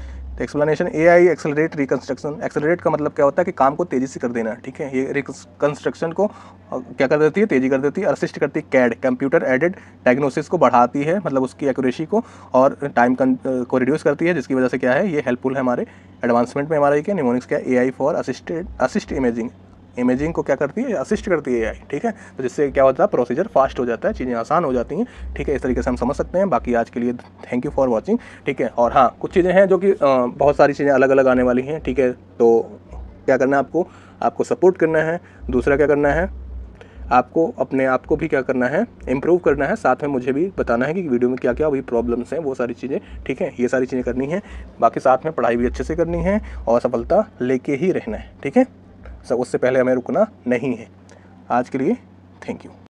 Explanation, AI accelerate reconstruction, accelerate का मतलब क्या होता है कि काम को तेजी से कर देना, ठीक है। ये रिकंस्ट्रक्शन को क्या कर देती है, तेजी कर देती है। असिस्ट करती है CAD, कंप्यूटर एडेड डायग्नोसिस को बढ़ाती है, मतलब उसकी एक्यूरेसी को, और टाइम को रिड्यूस करती है, जिसकी वजह से क्या है, ये हेल्पफुल है हमारे एडवांसमेंट में MRI के। निमोनिक्स क्या है, AI फॉर असिस्ट इमेजिंग को क्या करती है, असिस्ट करती है AI, ठीक है। तो जिससे क्या होता है, प्रोसीजर फास्ट हो जाता है, चीज़ें आसान हो जाती हैं, ठीक है। इस तरीके से हम समझ सकते हैं। बाकी आज के लिए थैंक यू फॉर वॉचिंग, ठीक है। और हाँ, कुछ चीज़ें हैं जो कि बहुत सारी चीज़ें अलग अलग आने वाली हैं, ठीक है। तो क्या करना है, आपको सपोर्ट करना है। दूसरा क्या करना है, आपको अपने आप को भी क्या करना है, इम्प्रूव करना है। साथ में मुझे भी बताना है कि वीडियो में क्या क्या अभी प्रॉब्लम्स हैं, वो सारी चीज़ें, ठीक है। ये सारी चीज़ें करनी है। बाकी साथ में पढ़ाई भी अच्छे से करनी है और सफलता लेके ही रहना है, ठीक है। सब उससे पहले हमें रुकना नहीं है। आज के लिए थैंक यू।